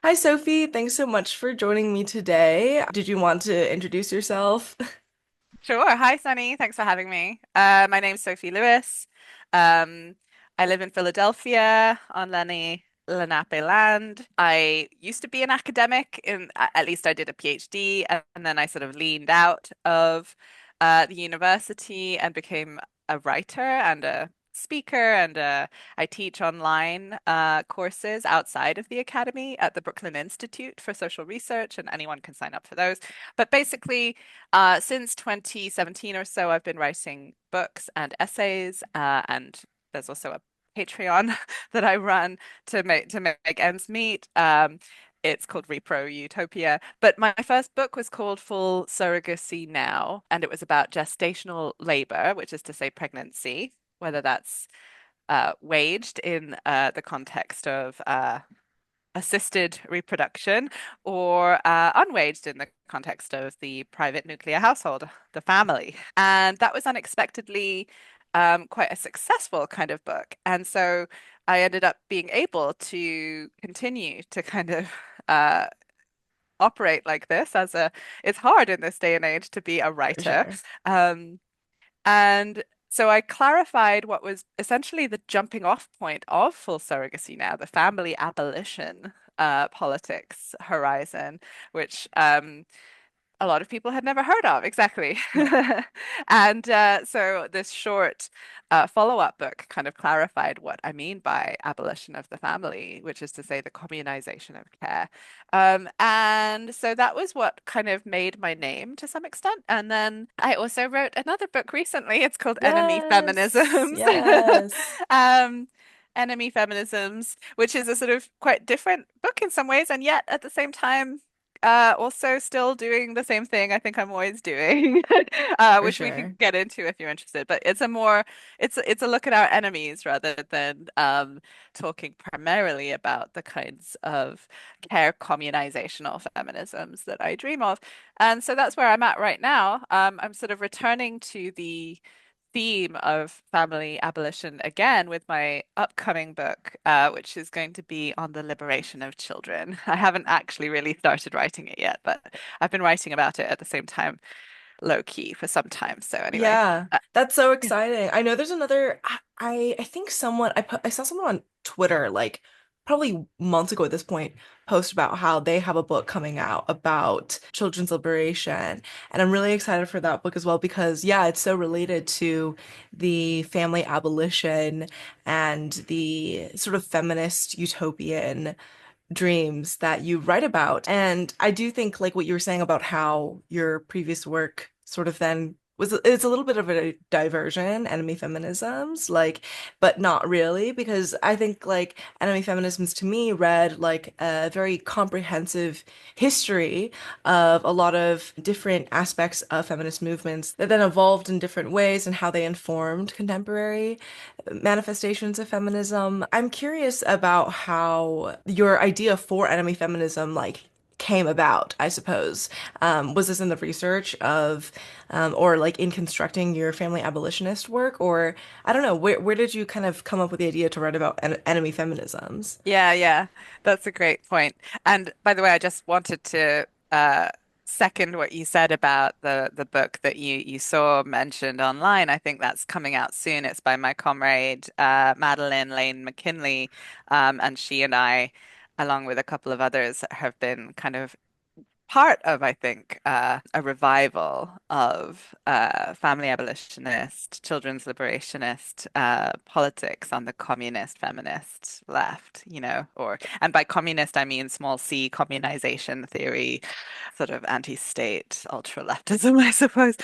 Hi, Sophie. Thanks so much for joining me today. Did you want to introduce yourself? Sure. Hi, Sunny. Thanks for having me. My name's Sophie Lewis. Um, I live in Philadelphia on Lenape land. I used to be an academic at least I did a PhD, and then I sort of leaned out of the university and became a writer and a speaker, and I teach online courses outside of the academy at the Brooklyn Institute for Social Research, and anyone can sign up for those. But basically, since 2017 or so, I've been writing books and essays, and there's also a Patreon that I run to make ends meet. It's called Repro Utopia. But my first book was called Full Surrogacy Now, and it was about gestational labor, which is to say pregnancy, whether that's waged in the context of assisted reproduction or unwaged in the context of the private nuclear household, the family. And that was unexpectedly quite a successful kind of book. And so I ended up being able to continue to kind of uh, operate like this it's hard in this day and age to be a For writer. sure. Um, and so I clarified what was essentially the jumping off point of full surrogacy now, the family abolition politics horizon, which a lot of people had never heard of. Exactly. Yeah, And so this short follow-up book kind of clarified what I mean by abolition of the family, which is to say the communization of care. And so that was what kind of made my name to some extent. And then I also wrote another book recently. It's called Enemy yes, Feminisms. yes. Um, Enemy Feminisms, which is a sort of quite different book in some ways, and yet at the same time also still doing the same thing I think I'm always doing, For which we can sure. get into if you're interested. But it's a look at our enemies rather than talking primarily about the kinds of care communizational feminisms that I dream of. And so that's where I'm at right now. I'm sort of returning to the theme of family abolition again with my upcoming book, which is going to be on the liberation of children. I haven't actually really started writing it yet, but I've been writing about it at the same time, low key, for some time. So anyway, Yeah, uh, that's so yeah. exciting. I know there's another. I think someone I saw someone on Twitter like probably months ago at this point post about how they have a book coming out about children's liberation, and I'm really excited for that book as well because yeah, it's so related to the family abolition and the sort of feminist utopian dreams that you write about. And I do think like what you were saying about how your previous work sort of then was it's a little bit of a diversion, enemy feminisms, like, but not really, because I think like enemy feminisms to me read like a very comprehensive history of a lot of different aspects of feminist movements that then evolved in different ways and how they informed contemporary manifestations of feminism. I'm curious about how your idea for enemy feminism like came about, I suppose. Was this in the research of or like in constructing your family abolitionist work, or I don't know, where did you kind of come up with the idea to write about enemy feminisms? Yeah, that's a great point. And by the way, I just wanted to second what you said about the book that you saw mentioned online. I think that's coming out soon. It's by my comrade Madeline Lane McKinley, and she and I, along with a couple of others, have been kind of part of, I think, a revival of family abolitionist, children's liberationist politics on the communist feminist left, and by communist, I mean small c communization theory, sort of anti-state ultra-leftism, I suppose.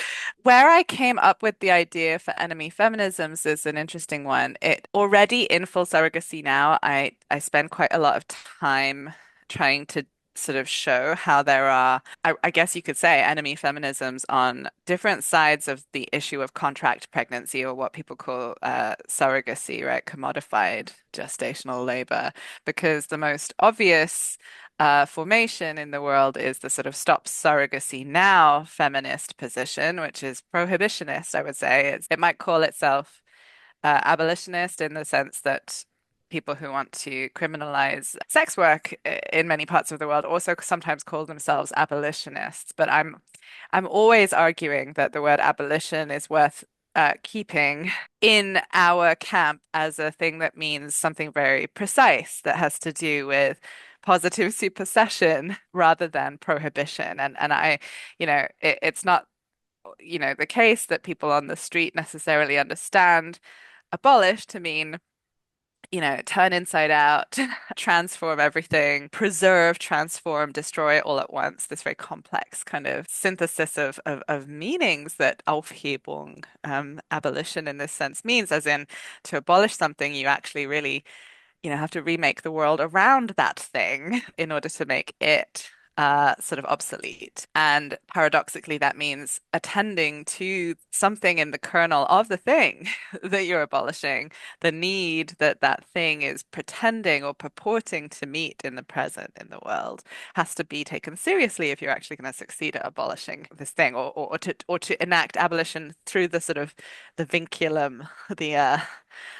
Where I came up with the idea for enemy feminisms is an interesting one. It already in full surrogacy now, I spend quite a lot of time trying to sort of show how there are, I guess you could say, enemy feminisms on different sides of the issue of contract pregnancy, or what people call surrogacy, right? Commodified gestational labor. Because the most obvious formation in the world is the sort of stop surrogacy now feminist position, which is prohibitionist, I would say. It might call itself abolitionist in the sense that people who want to criminalize sex work in many parts of the world also sometimes call themselves abolitionists. But I'm always arguing that the word abolition is worth keeping in our camp as a thing that means something very precise that has to do with positive supersession rather than prohibition. And it's not, the case that people on the street necessarily understand abolish to mean turn inside out, transform everything, preserve, transform, destroy all at once. This very complex kind of synthesis of meanings that Aufhebung, abolition in this sense means, as in to abolish something, you actually really have to remake the world around that thing in order to make it sort of obsolete. And paradoxically, that means attending to something in the kernel of the thing that you're abolishing, the need that that thing is pretending or purporting to meet in the present in the world has to be taken seriously if you're actually going to succeed at abolishing this thing, or to enact abolition through the sort of the vinculum,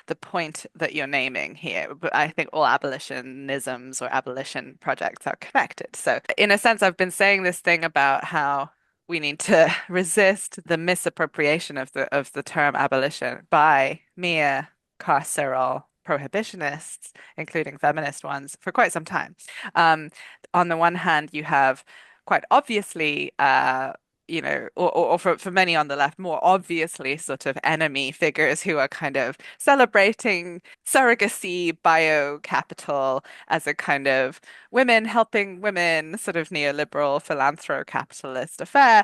the point that you're naming here. But I think all abolitionisms or abolition projects are connected. So, in a sense, I've been saying this thing about how we need to resist the misappropriation of the term abolition by mere carceral prohibitionists, including feminist ones, for quite some time. Um, on the one hand, you have quite obviously or for many on the left, more obviously sort of enemy figures who are kind of celebrating surrogacy, bio-capital as a kind of women helping women, sort of neoliberal philanthrocapitalism affair.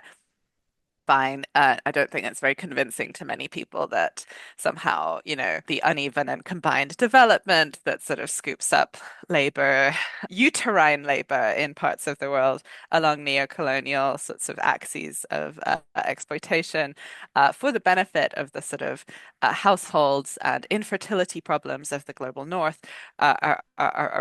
Fine. I don't think it's very convincing to many people that somehow, the uneven and combined development that sort of scoops up labor, uterine labor in parts of the world along neo-colonial sorts of axes of exploitation for the benefit of the sort of households and infertility problems of the global north are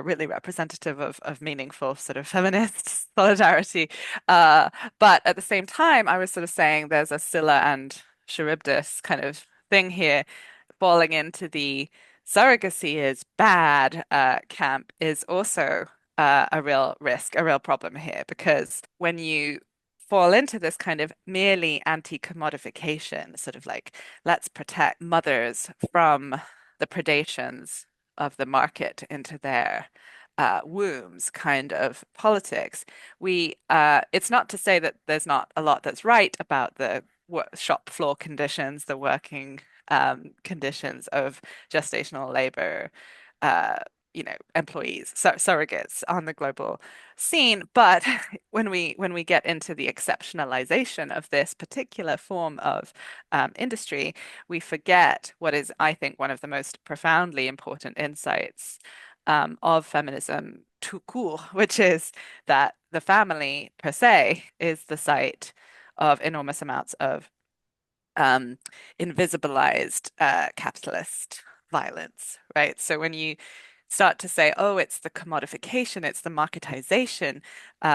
really representative of meaningful sort of feminist solidarity. But at the same time, I was sort of saying there's a Scylla and Charybdis kind of thing here. Falling into the surrogacy is bad camp is also a real risk, a real problem here, because when you fall into this kind of merely anti-commodification, sort of like, let's protect mothers from the predations of the market into their wombs kind of politics. It's not to say that there's not a lot that's right about the shop floor conditions, the working conditions of gestational labor, uh, employees, surrogates on the global scene. But when we get into the exceptionalization of this particular form of industry, we forget what is, I think, one of the most profoundly important insights of feminism tout court, which is that the family per se is the site of enormous amounts of invisibilized capitalist violence, right? So when you start to say, oh, it's the commodification, it's the marketization,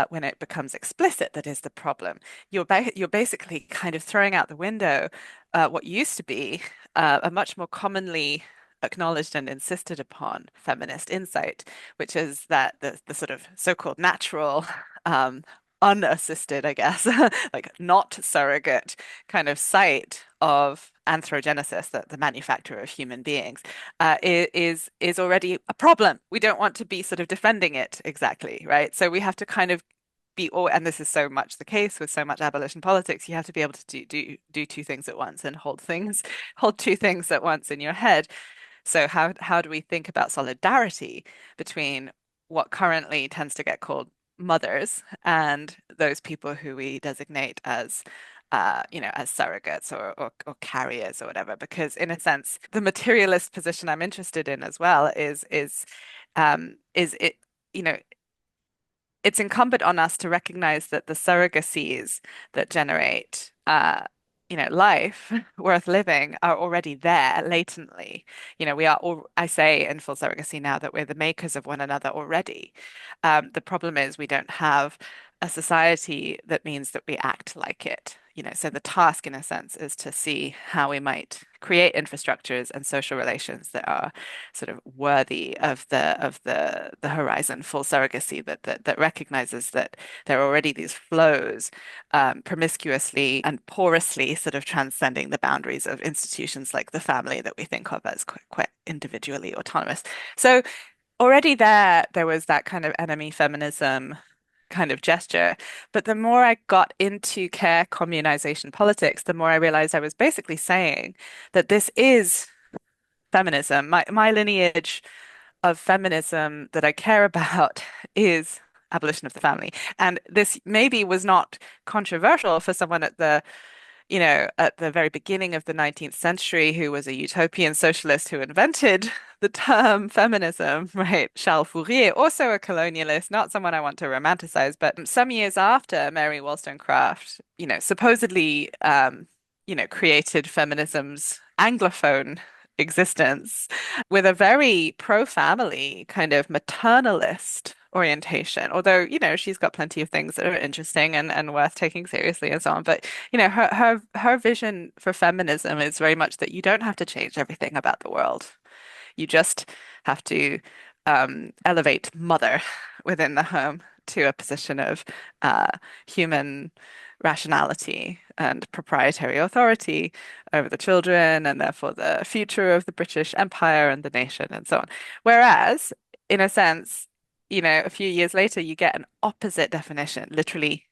when it becomes explicit that is the problem, you're basically kind of throwing out the window what used to be a much more commonly acknowledged and insisted upon feminist insight, which is that the sort of so-called natural, unassisted, I guess, like not surrogate kind of site of anthrogenesis, the manufacture of human beings, is already a problem. We don't want to be sort of defending it exactly, right? So we have to kind of and this is so much the case with so much abolition politics, you have to be able to do two things at once and hold two things at once in your head. So how do we think about solidarity between what currently tends to get called mothers and those people who we designate as as surrogates or carriers or whatever? Because in a sense, the materialist position I'm interested in as well is it, you know, it's incumbent on us to recognize that the surrogacies that generate life worth living are already there latently. We are all, I say in full surrogacy now that we're the makers of one another already. The problem is we don't have a society that means that we act like it. so the task in a sense is to see how we might create infrastructures and social relations that are sort of worthy of the horizon full surrogacy that recognizes that there are already these flows promiscuously and porously sort of transcending the boundaries of institutions like the family that we think of as quite individually autonomous. So already there was that kind of enemy feminism kind of gesture. But the more I got into care communization politics, the more I realized I was basically saying that this is feminism. My lineage of feminism that I care about is abolition of the family. And this maybe was not controversial for someone at the very beginning of the 19th century, who was a utopian socialist who invented the term feminism, right? Charles Fourier, also a colonialist, not someone I want to romanticize, but some years after Mary Wollstonecraft, supposedly, created feminism's Anglophone existence with a very pro-family kind of maternalist orientation. Although, she's got plenty of things that are interesting and worth taking seriously and so on. But, her vision for feminism is very much that you don't have to change everything about the world. You just have to elevate mother within the home to a position of uh, human rationality and proprietary authority over the children and therefore the future of the British Empire and the nation and so on. Whereas, in a sense, a few years later, you get an opposite definition, literally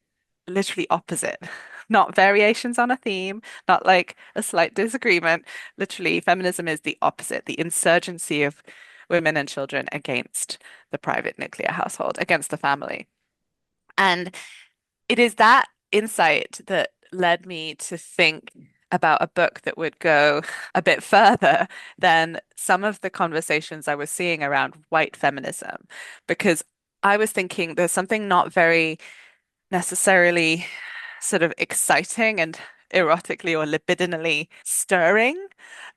opposite. Not variations on a theme, not like a slight disagreement. Literally, feminism is the opposite, the insurgency of women and children against the private nuclear household, against the family. And it is that insight that led me to think about a book that would go a bit further than some of the conversations I was seeing around white feminism, because I was thinking there's something not very necessarily sort of exciting and erotically or libidinally stirring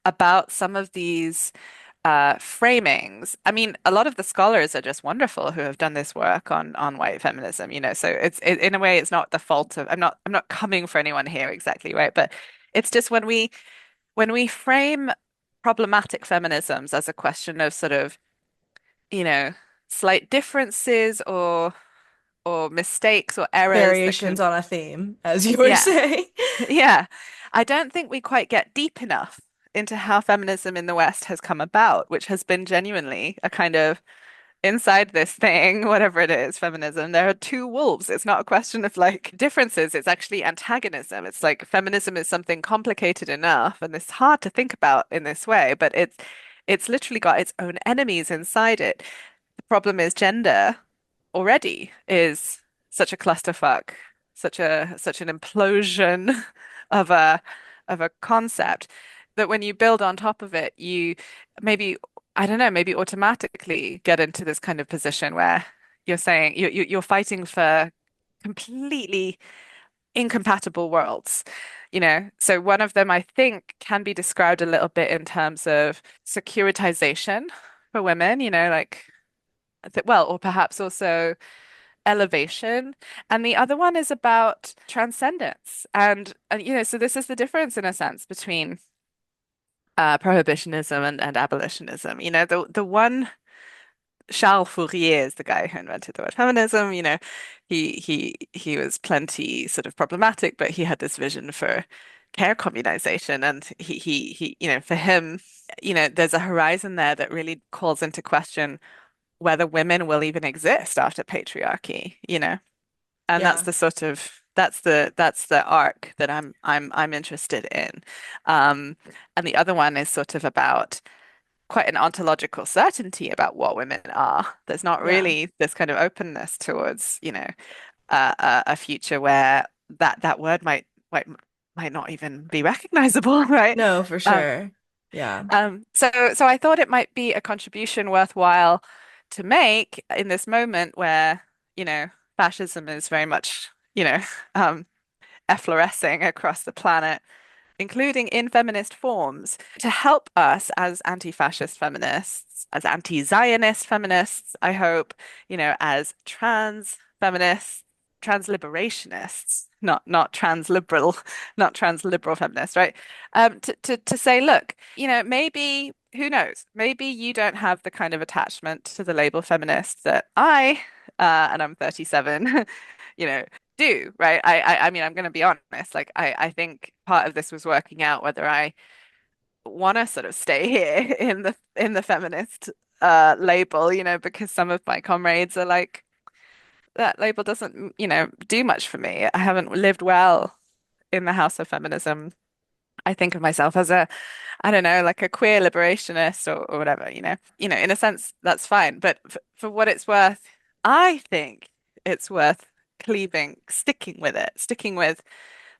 about some of these framings. I mean, a lot of the scholars are just wonderful who have done this work on white feminism, so in a way it's not the fault of I'm not coming for anyone here exactly, right? But it's just when we frame problematic feminisms as a question of sort of, you know, slight differences or mistakes or errors that Variations can, on a theme, as you were yeah, saying. yeah. I don't think we quite get deep enough into how feminism in the West has come about, which has been genuinely a kind of inside this thing, whatever it is, feminism, there are two wolves. It's not a question of like differences, it's actually antagonism. It's like feminism is something complicated enough and it's hard to think about in this way, but it's literally got its own enemies inside it. The problem is gender already is such a clusterfuck, such an implosion of a concept that when you build on top of it, you maybe, I don't know, maybe automatically get into this kind of position where you're saying you're fighting for completely incompatible worlds. So one of them I think can be described a little bit in terms of securitization for women, like well, or perhaps also elevation. And the other one is about transcendence. And so this is the difference in a sense between prohibitionism and abolitionism. The one Charles Fourier is the guy who invented the word feminism. He was plenty sort of problematic, but he had this vision for care communization, and for him, there's a horizon there that really calls into question whether women will even exist after patriarchy. And that's Yeah. the sort of that's the arc that I'm interested in. Um, and the other one is sort of about quite an ontological certainty about what women are. There's not Yeah. really this kind of openness towards, a future where that word might not even be recognizable, right? No, for Um, sure. Yeah. so I thought it might be a contribution worthwhile to make in this moment where, fascism is very much, um, efflorescing across the planet, including in feminist forms, to help us as anti-fascist feminists, as anti-Zionist feminists, I hope, as trans feminists, transliberationists, not transliberal, not transliberal feminists, right? To say, look, maybe who knows? Maybe you don't have the kind of attachment to the label feminist that and I'm 37, you know, do, right? I mean, I'm going to be honest. Like, I think part of this was working out whether I want to sort of stay here in the feminist label, because some of my comrades are like, that label doesn't, do much for me. I haven't lived well in the house of feminism. I think of myself as I don't know, like a queer liberationist or whatever, in a sense, that's fine. But for what it's worth, I think it's worth sticking with it, sticking with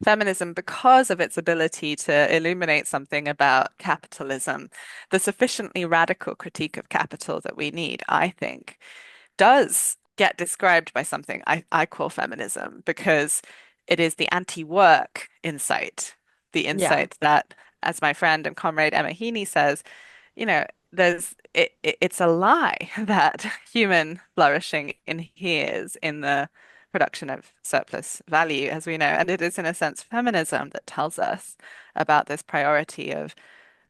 feminism because of its ability to illuminate something about capitalism. The sufficiently radical critique of capital that we need, I think, does get described by something I call feminism because it is the anti-work insight, the Yeah, insight that, as my friend and comrade Emma Heaney says, you know, it's a lie that human flourishing inheres in the production of surplus value, as we know. And it is, in a sense, feminism that tells us about this priority of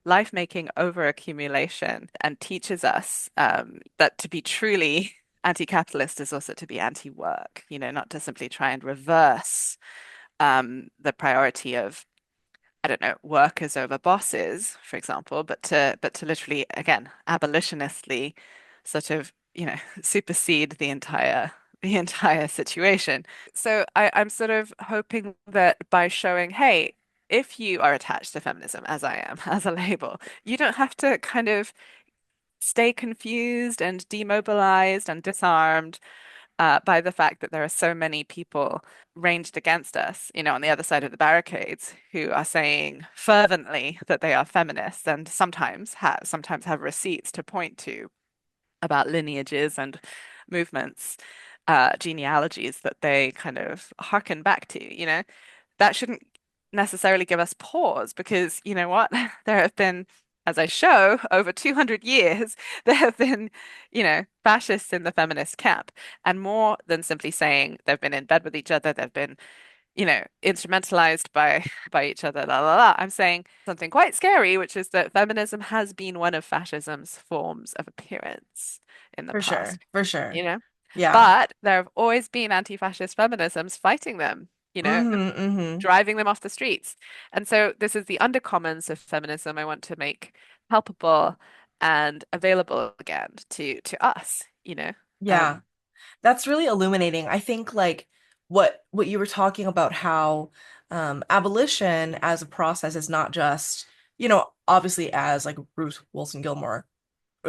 life making over accumulation and teaches us that to be truly anti-capitalist is also to be anti-work, not to simply try and reverse the priority of, I don't know, workers over bosses, for example, but to literally, again, abolitionistly sort of, supersede the entire situation. So I'm sort of hoping that by showing, hey, if you are attached to feminism, as I am, as a label, you don't have to kind of stay confused and demobilized and disarmed by the fact that there are so many people ranged against us, on the other side of the barricades, who are saying fervently that they are feminists and sometimes have receipts to point to about lineages and movements, genealogies that they kind of harken back to, that shouldn't necessarily give us pause because you know what? There have been, as I show, over 200 years, there have been, fascists in the feminist camp. And more than simply saying they've been in bed with each other, they've been, instrumentalized by each other, la la la. I'm saying something quite scary, which is that feminism has been one of fascism's forms of appearance in the for sure, past, for you sure. know? Yeah. But there have always been anti-fascist feminisms fighting them, Hmm. driving them off the streets. And so this is the undercommons of feminism I want to make palpable and available again to us. Yeah. Um, That's really illuminating. I think like what you were talking about how abolition as a process is not just, obviously as like Ruth Wilson Gilmore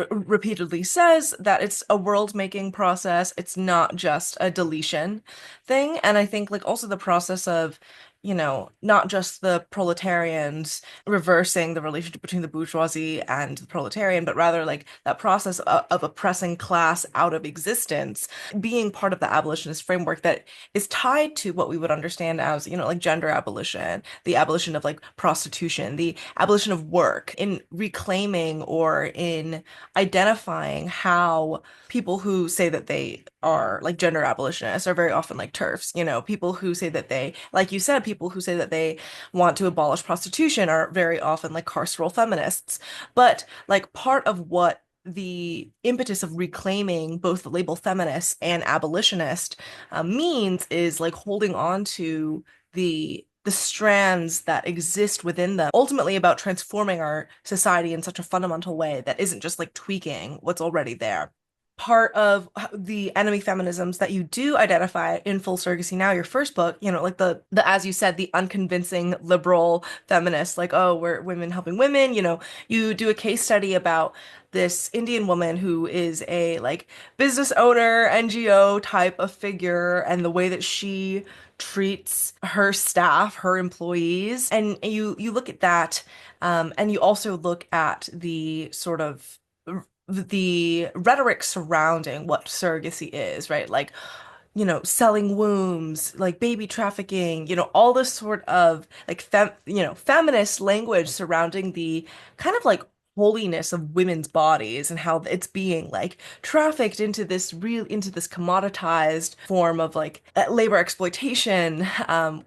repeatedly says that it's a world-making process. It's not just a deletion thing. And I think like also the process of, not just the proletarians reversing the relationship between the bourgeoisie and the proletarian, but rather like that process of oppressing class out of existence being part of the abolitionist framework that is tied to what we would understand as, like gender abolition, the abolition of like prostitution, the abolition of work, in reclaiming or in identifying how people who say that they are like gender abolitionists are very often like TERFs, people who say that they, like you said, people who say that they want to abolish prostitution are very often like carceral feminists. But like part of what the impetus of reclaiming both the label feminist and abolitionist means is like holding on to the strands that exist within them, ultimately about transforming our society in such a fundamental way that isn't just like tweaking what's already there. Part of the enemy feminisms that you do identify in Full Surrogacy Now, your first book, like the as you said, the unconvincing liberal feminists, like, oh, we're women helping women, you do a case study about this Indian woman who is a like business owner, NGO type of figure, and the way that she treats her staff, her employees. And you look at that, and you also look at the sort of the rhetoric surrounding what surrogacy is, right? Like, selling wombs, like baby trafficking, all this sort of like feminist language surrounding the kind of like holiness of women's bodies and how it's being like trafficked into this commoditized form of like labor exploitation,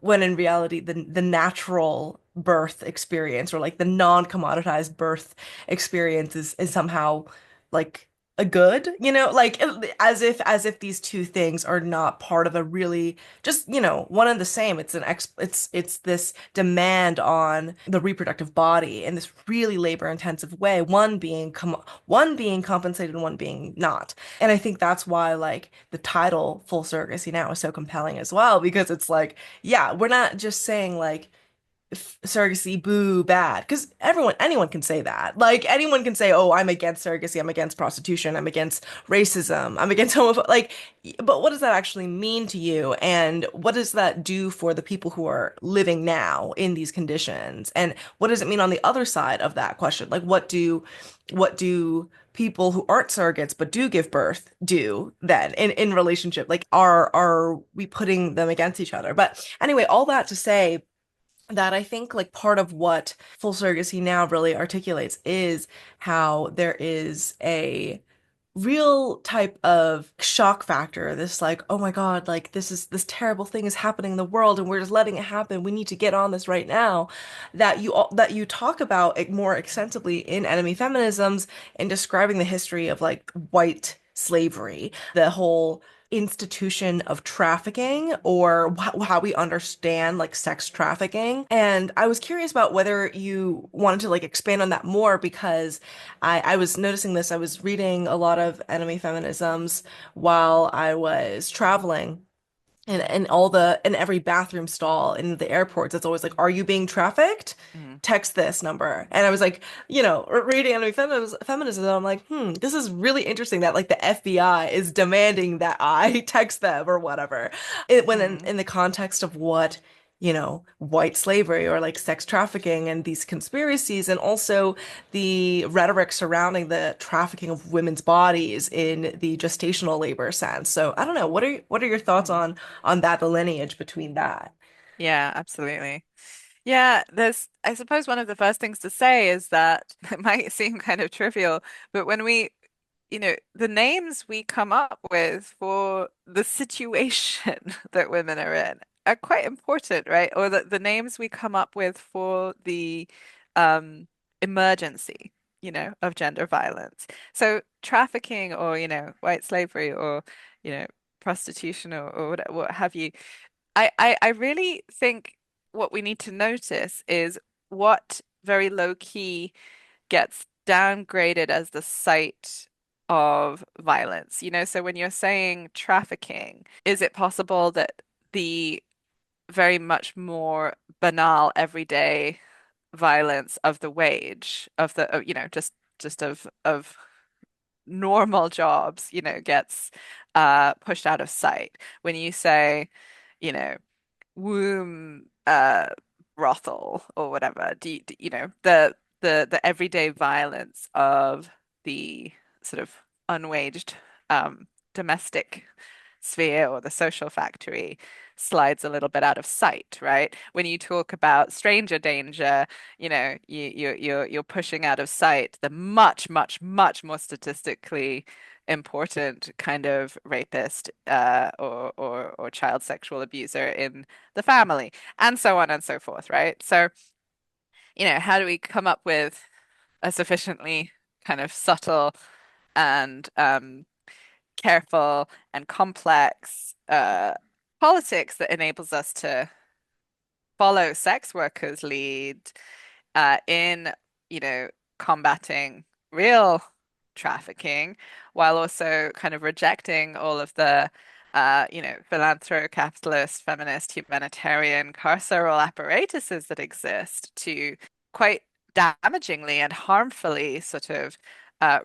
when in reality the natural birth experience or like the non-commoditized birth experience is somehow like a good, like as if these two things are not part of a really just, one and the same. It's this demand on the reproductive body in this really labor intensive way, one being compensated and one being not. And I think that's why like the title Full Surrogacy Now is so compelling as well, because it's like, yeah, we're not just saying like surrogacy, boo, bad. Because anyone can say that. Like anyone can say, "Oh, I'm against surrogacy. I'm against prostitution. I'm against racism. I'm against homophobia." Like, but what does that actually mean to you? And what does that do for the people who are living now in these conditions? And what does it mean on the other side of that question? Like, what do people who aren't surrogates but do give birth do then in relationship? Like, are we putting them against each other? But anyway, all that to say that I think like part of what full surrogacy now really articulates is how there is a real type of shock factor, this like, oh my God, like this terrible thing is happening in the world and we're just letting it happen. We need to get on this right now. That you talk about it more extensively in Enemy Feminisms in describing the history of like white slavery, the whole institution of trafficking or how we understand like sex trafficking. And I was curious about whether you wanted to like expand on that more because I was noticing this. I was reading a lot of Enemy Feminisms while I was traveling. And in every bathroom stall in the airports, it's always like, "Are you being trafficked? Mm. Text this number." And I was like, reading feminism, and I'm like, this is really interesting that like the FBI is demanding that I text them or whatever. When Mm. in the context of what, white slavery or like sex trafficking and these conspiracies, and also the rhetoric surrounding the trafficking of women's bodies in the gestational labor sense. So I don't know. What are your thoughts Mm. on that, the lineage between that? Yeah, absolutely. Yeah, I suppose one of the first things to say is that it might seem kind of trivial, but when the names we come up with for the situation that women are in are quite important, right? Or the names we come up with for the um, emergency, of gender violence. So trafficking or, white slavery or, you know, prostitution or what have you. I really think what we need to notice is what very low key gets downgraded as the site of violence. So when you're saying trafficking, is it possible that the very much more banal everyday violence of the wage of the just of normal jobs, gets pushed out of sight when you say, you know, womb brothel or whatever. The everyday violence of the sort of unwaged domestic sphere or the social factory slides a little bit out of sight, right? When you talk about stranger danger, you're pushing out of sight the much, much, much more statistically important kind of rapist or child sexual abuser in the family, and so on and so forth, right? So, how do we come up with a sufficiently kind of subtle and careful and complex politics that enables us to follow sex workers' lead in, combating real trafficking while also kind of rejecting all of the, philanthro-capitalist, feminist, humanitarian, carceral apparatuses that exist to quite damagingly and harmfully sort of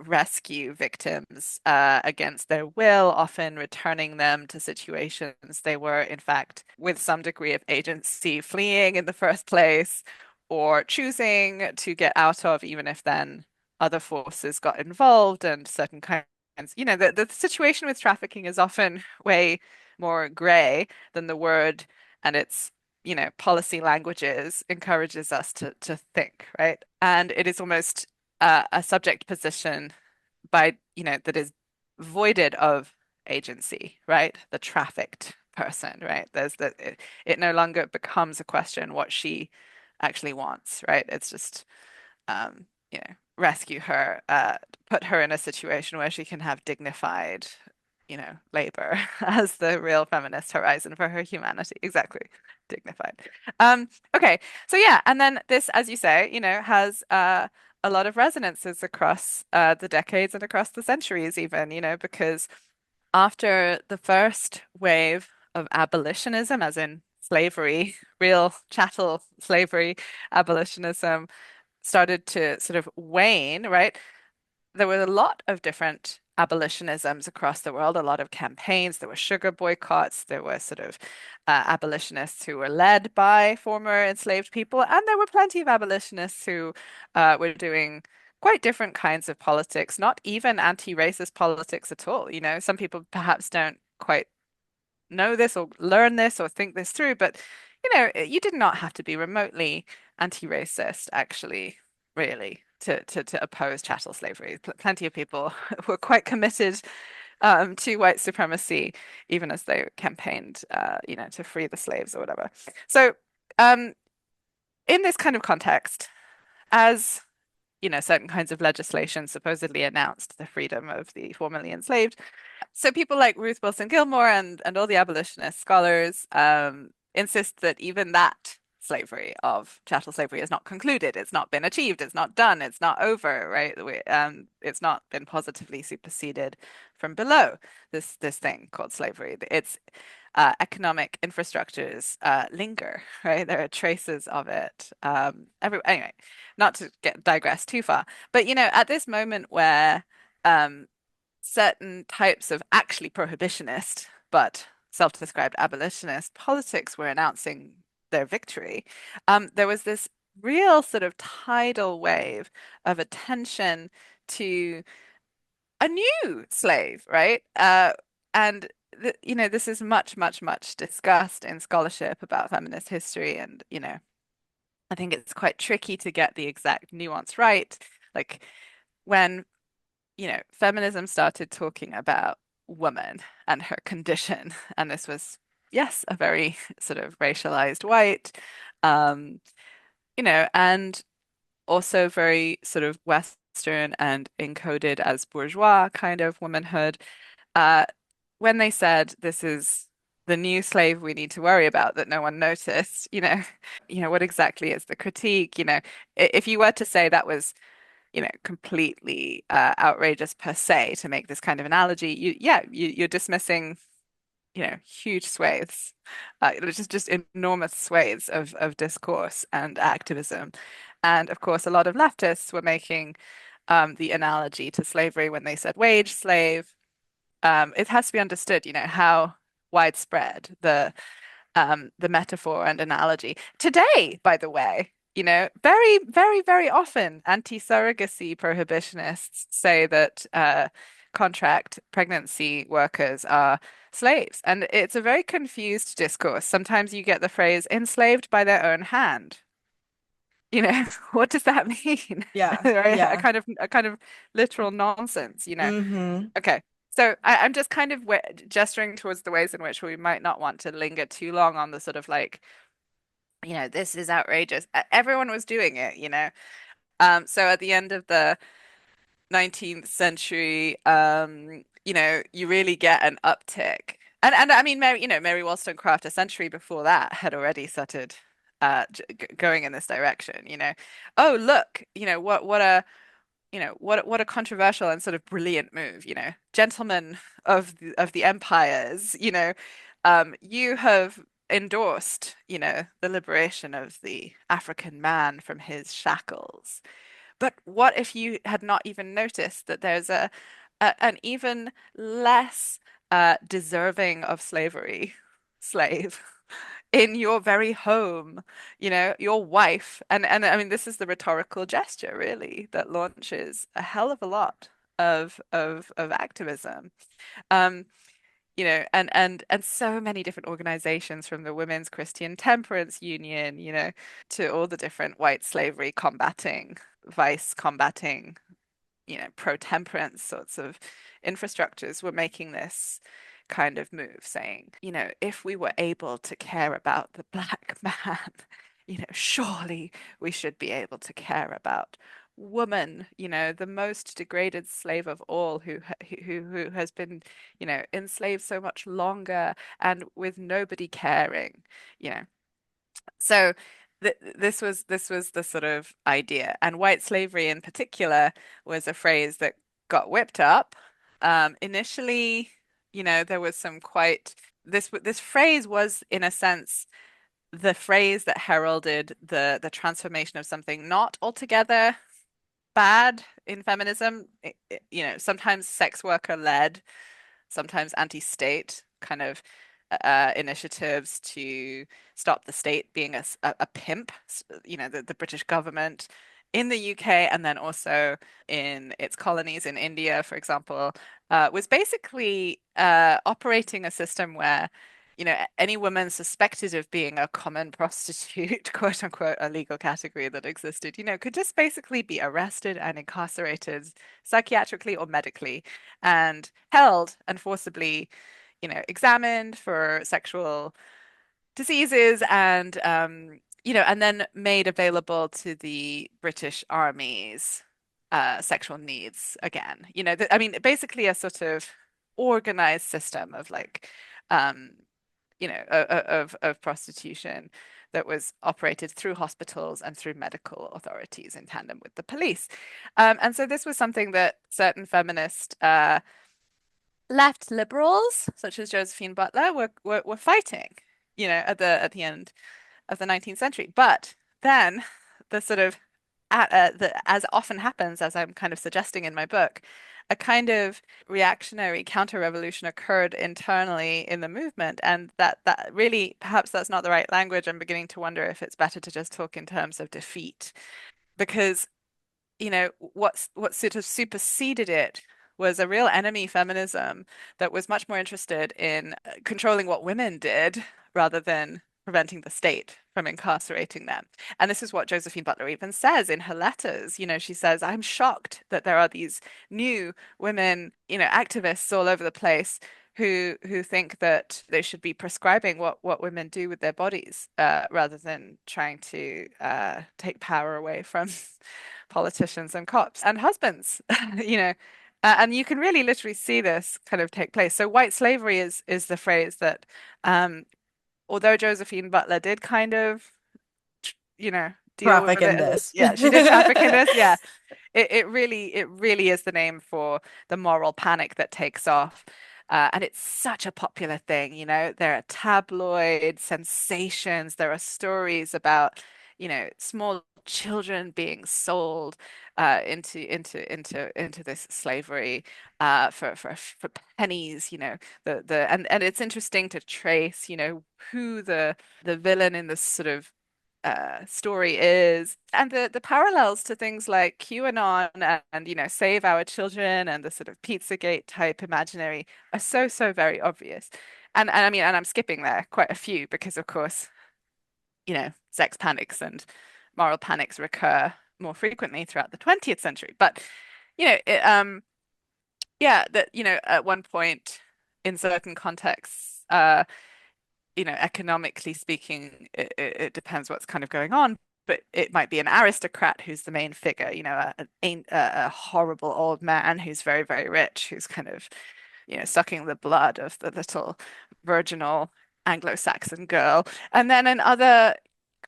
rescue victims against their will, often returning them to situations they were, in fact, with some degree of agency, fleeing in the first place or choosing to get out of, even if then other forces got involved and certain kinds. The situation with trafficking is often way more gray than the word and its, policy languages encourages us to think, right? And it is almost a subject position by, that is voided of agency, right? The trafficked person, right? It no longer becomes a question what she actually wants, right? It's just, rescue her, put her in a situation where she can have dignified, labor as the real feminist horizon for her humanity. Exactly. Dignified. Okay. So yeah, and then this, as you say, has a lot of resonances across the decades and across the centuries even, because after the first wave of abolitionism, as in slavery, real chattel slavery abolitionism started to sort of wane, right? There were a lot of different abolitionisms across the world, a lot of campaigns. There were sugar boycotts. There were sort of abolitionists who were led by former enslaved people. And there were plenty of abolitionists who were doing quite different kinds of politics, not even anti-racist politics at all. Some people perhaps don't quite know this or learn this or think this through, but you did not have to be remotely anti-racist, actually, really, to oppose chattel slavery. Plenty of people were quite committed to white supremacy, even as they campaigned, to free the slaves or whatever. So, um, in this kind of context, as certain kinds of legislation supposedly announced the freedom of the formerly enslaved, so people like Ruth Wilson Gilmore and all the abolitionist scholars insist that even that slavery of chattel slavery is not concluded. It's not been achieved. It's not done. It's not over, right? It's not been positively superseded from below this thing called slavery. Its economic infrastructures linger, right? There are traces of it. Anyway, not to digress too far, but at this moment where certain types of actually prohibitionist, but self-described abolitionist politics were announcing their victory, there was this real sort of tidal wave of attention to a new slave, right? And this is much, much, much discussed in scholarship about feminist history, and I think it's quite tricky to get the exact nuance right. Like when feminism started talking about woman and her condition. And this was, yes, a very sort of racialized white, um, and also very sort of Western and encoded as bourgeois kind of womanhood. Uh, when they said this is the new slave we need to worry about that no one noticed, what exactly is the critique? If you were to say that was completely outrageous per se to make this kind of analogy. You're dismissing, huge swathes, just enormous swathes of discourse and activism. And of course, a lot of leftists were making the analogy to slavery when they said wage slave. It has to be understood, how widespread the metaphor and analogy. Today, by the way, very, very, very often anti-surrogacy prohibitionists say that contract pregnancy workers are slaves. And it's a very confused discourse. Sometimes you get the phrase enslaved by their own hand. What does that mean? Yeah. Right? A Yeah. kind of a kind of literal nonsense. Mm-hmm. Okay. So I'm just kind of gesturing towards the ways in which we might not want to linger too long on the sort of like, this is outrageous. Everyone was doing it. So at the end of the 19th century, you really get an uptick. And I mean, Mary Wollstonecraft a century before that had already started going in this direction. Oh, look, what a controversial and sort of brilliant move, gentlemen of the empires, you have endorsed, the liberation of the African man from his shackles. But what if you had not even noticed that there's an even less deserving of slavery slave in your very home, your wife. And I mean, this is the rhetorical gesture really that launches a hell of a lot of activism. Um, and so many different organizations from the Women's Christian Temperance Union, to all the different white slavery combating vice combating, pro-temperance sorts of infrastructures were making this kind of move, saying, if we were able to care about the black man, surely we should be able to care about woman, the most degraded slave of all, who has been, enslaved so much longer and with nobody caring, you know. So this was the sort of idea, and white slavery in particular was a phrase that got whipped up. Initially, there was some quite this phrase was in a sense the phrase that heralded the transformation of something not altogether bad in feminism. Sometimes sex worker led, sometimes anti-state kind of initiatives to stop the state being a pimp, the British government in the UK and then also in its colonies in India, for example, was basically operating a system where, any woman suspected of being a common prostitute, quote unquote, a legal category that existed, could just basically be arrested and incarcerated psychiatrically or medically and held and forcibly, examined for sexual diseases and and then made available to the British Army's sexual needs again. I mean, basically a sort of organized system of like, of prostitution that was operated through hospitals and through medical authorities in tandem with the police. And so this was something that certain feminist left liberals, such as Josephine Butler, were fighting, at the end of the 19th century. But then the sort of as often happens, as I'm kind of suggesting in my book, a kind of reactionary counter-revolution occurred internally in the movement, and that really perhaps that's not the right language. I'm beginning to wonder if it's better to just talk in terms of defeat, because what sort of superseded it was a real enemy feminism that was much more interested in controlling what women did rather than preventing the state from incarcerating them. And this is what Josephine Butler even says in her letters. She says, I'm shocked that there are these new women, activists all over the place who think that they should be prescribing what women do with their bodies, rather than trying to take power away from politicians and cops and husbands, and you can really literally see this kind of take place. So white slavery is the phrase that, although Josephine Butler did kind of, deal Traffic with in it. this. Yeah, she did traffic in this. Yeah, it really is the name for the moral panic that takes off. And it's such a popular thing, There are tabloid sensations. There are stories about, small children being sold into this slavery for pennies, and it's interesting to trace, who the villain in this sort of story is, and the parallels to things like QAnon and Save Our Children and the sort of Pizzagate type imaginary are so very obvious. And I mean, and I'm skipping there quite a few because of course, sex panics and moral panics recur more frequently throughout the 20th century. But yeah, that at one point in certain contexts, economically speaking, it depends what's kind of going on, but it might be an aristocrat who's the main figure, a horrible old man who's very rich, who's kind of, sucking the blood of the little virginal Anglo-Saxon girl. And then in other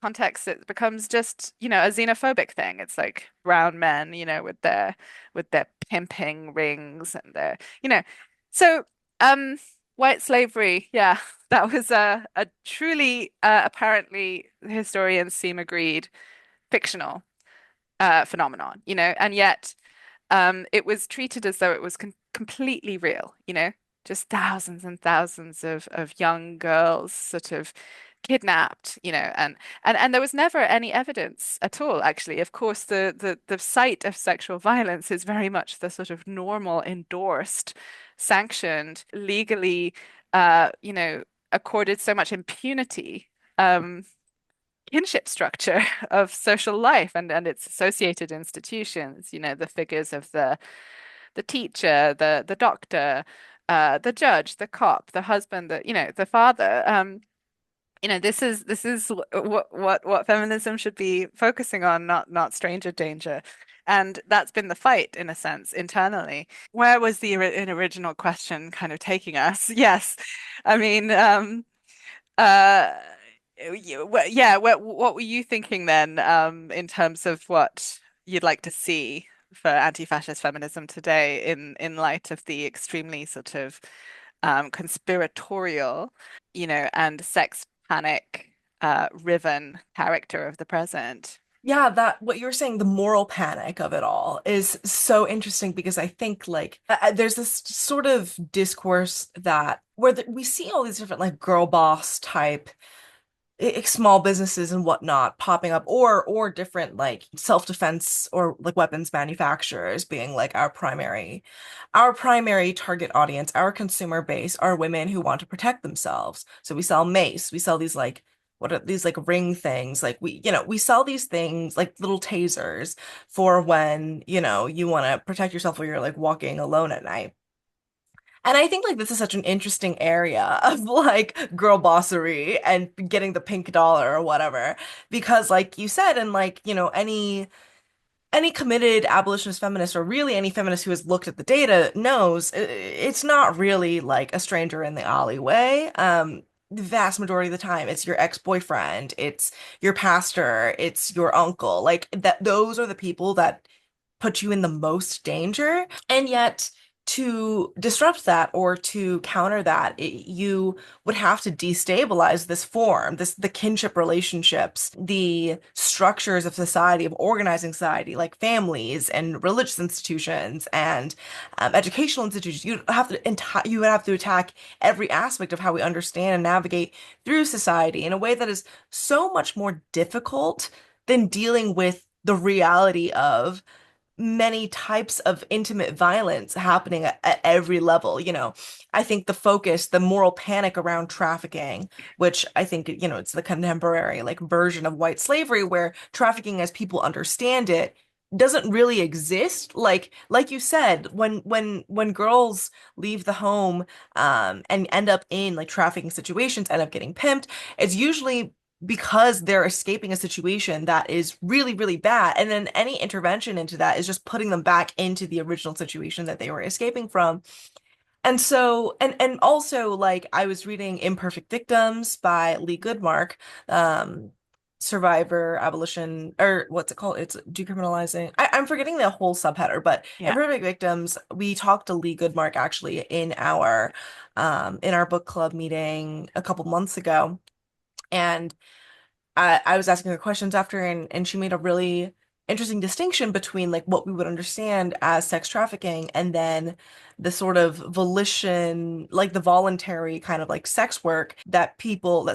contexts, it becomes just, a xenophobic thing. It's like brown men, with their pimping rings and so white slavery, yeah, that was a truly, apparently historians seem agreed, fictional phenomenon, and yet it was treated as though it was completely real, just thousands and thousands of young girls sort of kidnapped, and there was never any evidence at all, actually. Of course, the site of sexual violence is very much the sort of normal, endorsed, sanctioned, legally, accorded so much impunity. Um, kinship structure of social life and its associated institutions, the figures of the teacher, the doctor, the judge, the cop, the husband, the father. This is what feminism should be focusing on, not stranger danger. And that's been the fight, in a sense, internally. Where was the original question kind of taking us? Yes. I mean, uh, yeah, what were you thinking then, in terms of what you'd like to see for anti-fascist feminism today in light of the extremely sort of conspiratorial, and sex panic riven character of the present? Yeah, that what you were saying, the moral panic of it all is so interesting because I think like there's this sort of discourse that where we see all these different like girl boss type small businesses and whatnot popping up or different like self-defense or like weapons manufacturers being like our primary target audience, our consumer base are women who want to protect themselves. So we sell mace, we sell these like what are these like ring things, like we sell these things like little tasers for when you want to protect yourself while you're like walking alone at night. And I think like this is such an interesting area of like girl bossery and getting the pink dollar or whatever. Because like you said, and like, any committed abolitionist feminist or really any feminist who has looked at the data knows it's not really like a stranger in the alleyway. The vast majority of the time, it's your ex-boyfriend, it's your pastor, it's your uncle. Like that, those are the people that put you in the most danger. And yet, to disrupt that or to counter that, you would have to destabilize this form, the kinship relationships, the structures of society, of organizing society, like families and religious institutions and educational institutions. You would have to attack every aspect of how we understand and navigate through society in a way that is so much more difficult than dealing with the reality of many types of intimate violence happening at every level. I think the focus, the moral panic around trafficking, which I think, it's the contemporary like version of white slavery where trafficking as people understand it doesn't really exist. Like you said, when girls leave the home and end up in like trafficking situations, end up getting pimped, it's usually because they're escaping a situation that is really, really bad. And then any intervention into that is just putting them back into the original situation that they were escaping from. And so, and also like I was reading Imperfect Victims by Lee Goodmark, um, Survivor, Abolition, or what's it called? It's decriminalizing. I'm forgetting the whole subheader, but Yeah. Imperfect Victims, we talked to Lee Goodmark actually in our book club meeting a couple months ago. And I was asking her questions after, and she made a really interesting distinction between like what we would understand as sex trafficking and then the sort of volition, like the voluntary kind of like sex work that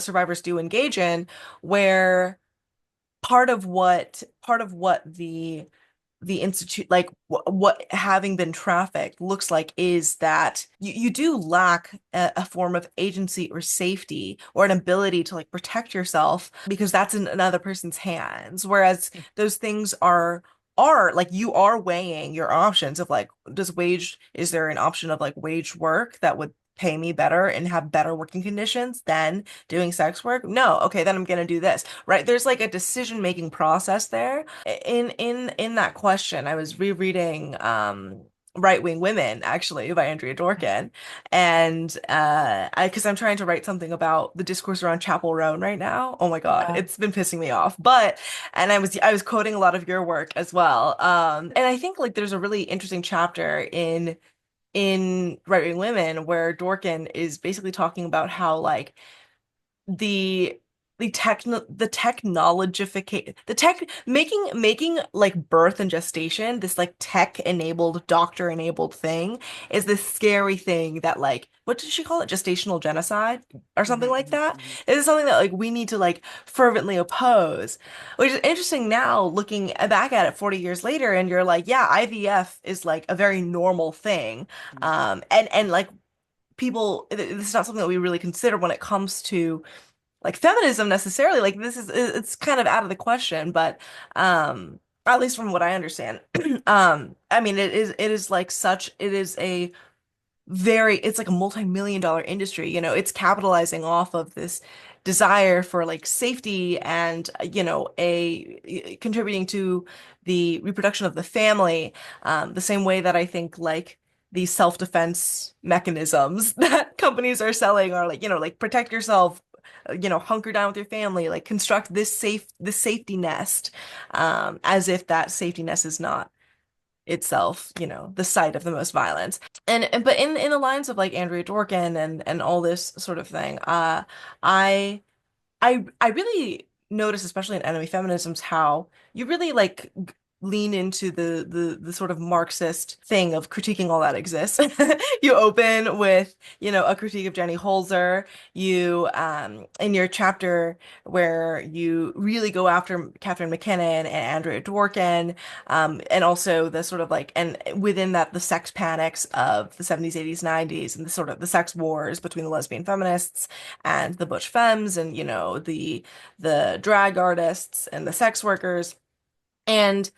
survivors do engage in, where part of what the institute like what having been trafficked looks like is that you do lack a form of agency or safety or an ability to like protect yourself because that's in another person's hands, whereas those things are like you are weighing your options of like is there an option of like wage work that would pay me better and have better working conditions than doing sex work? No. Okay, then I'm gonna do this. Right? There's like a decision-making process there. In that question, I was rereading Right-Wing Women actually by Andrea Dworkin. And because I'm trying to write something about the discourse around Chapel Roan right now. Oh my God, Yeah. it's been pissing me off. But and I was quoting a lot of your work as well. And I think like there's a really interesting chapter in Right-Wing Women where Dworkin is basically talking about how like the the technologification the tech making like birth and gestation this like tech enabled doctor enabled thing is this scary thing that like what did she call it, gestational genocide or something like Hmm. that. Hmm. It is something that like we need to like fervently oppose, which is interesting now looking back at it 40 years later and you're like, yeah, IVF is like a very normal thing. And like this is not something that we really consider when it comes to like feminism necessarily. Like this is it's kind of out of the question, but at least from what I understand. I mean it is like such it is a very it's like a multi-million dollar industry, it's capitalizing off of this desire for like safety and a contributing to the reproduction of the family, the same way that I think like these self-defense mechanisms that companies are selling are like like protect yourself, hunker down with your family, like construct this safety nest, as if that safety nest is not itself, the site of the most violence. And but in the lines of like Andrea Dworkin and all this sort of thing, I I really notice, especially in Enemy Feminisms, how you really like lean into the sort of Marxist thing of critiquing all that exists. You open with, a critique of Jenny Holzer. You in your chapter where you really go after Catherine McKinnon and Andrea Dworkin, and also the sort of like and within that the sex panics of the 70s, 80s, 90s, and the sort of the sex wars between the lesbian feminists and the butch femmes and the drag artists and the sex workers. And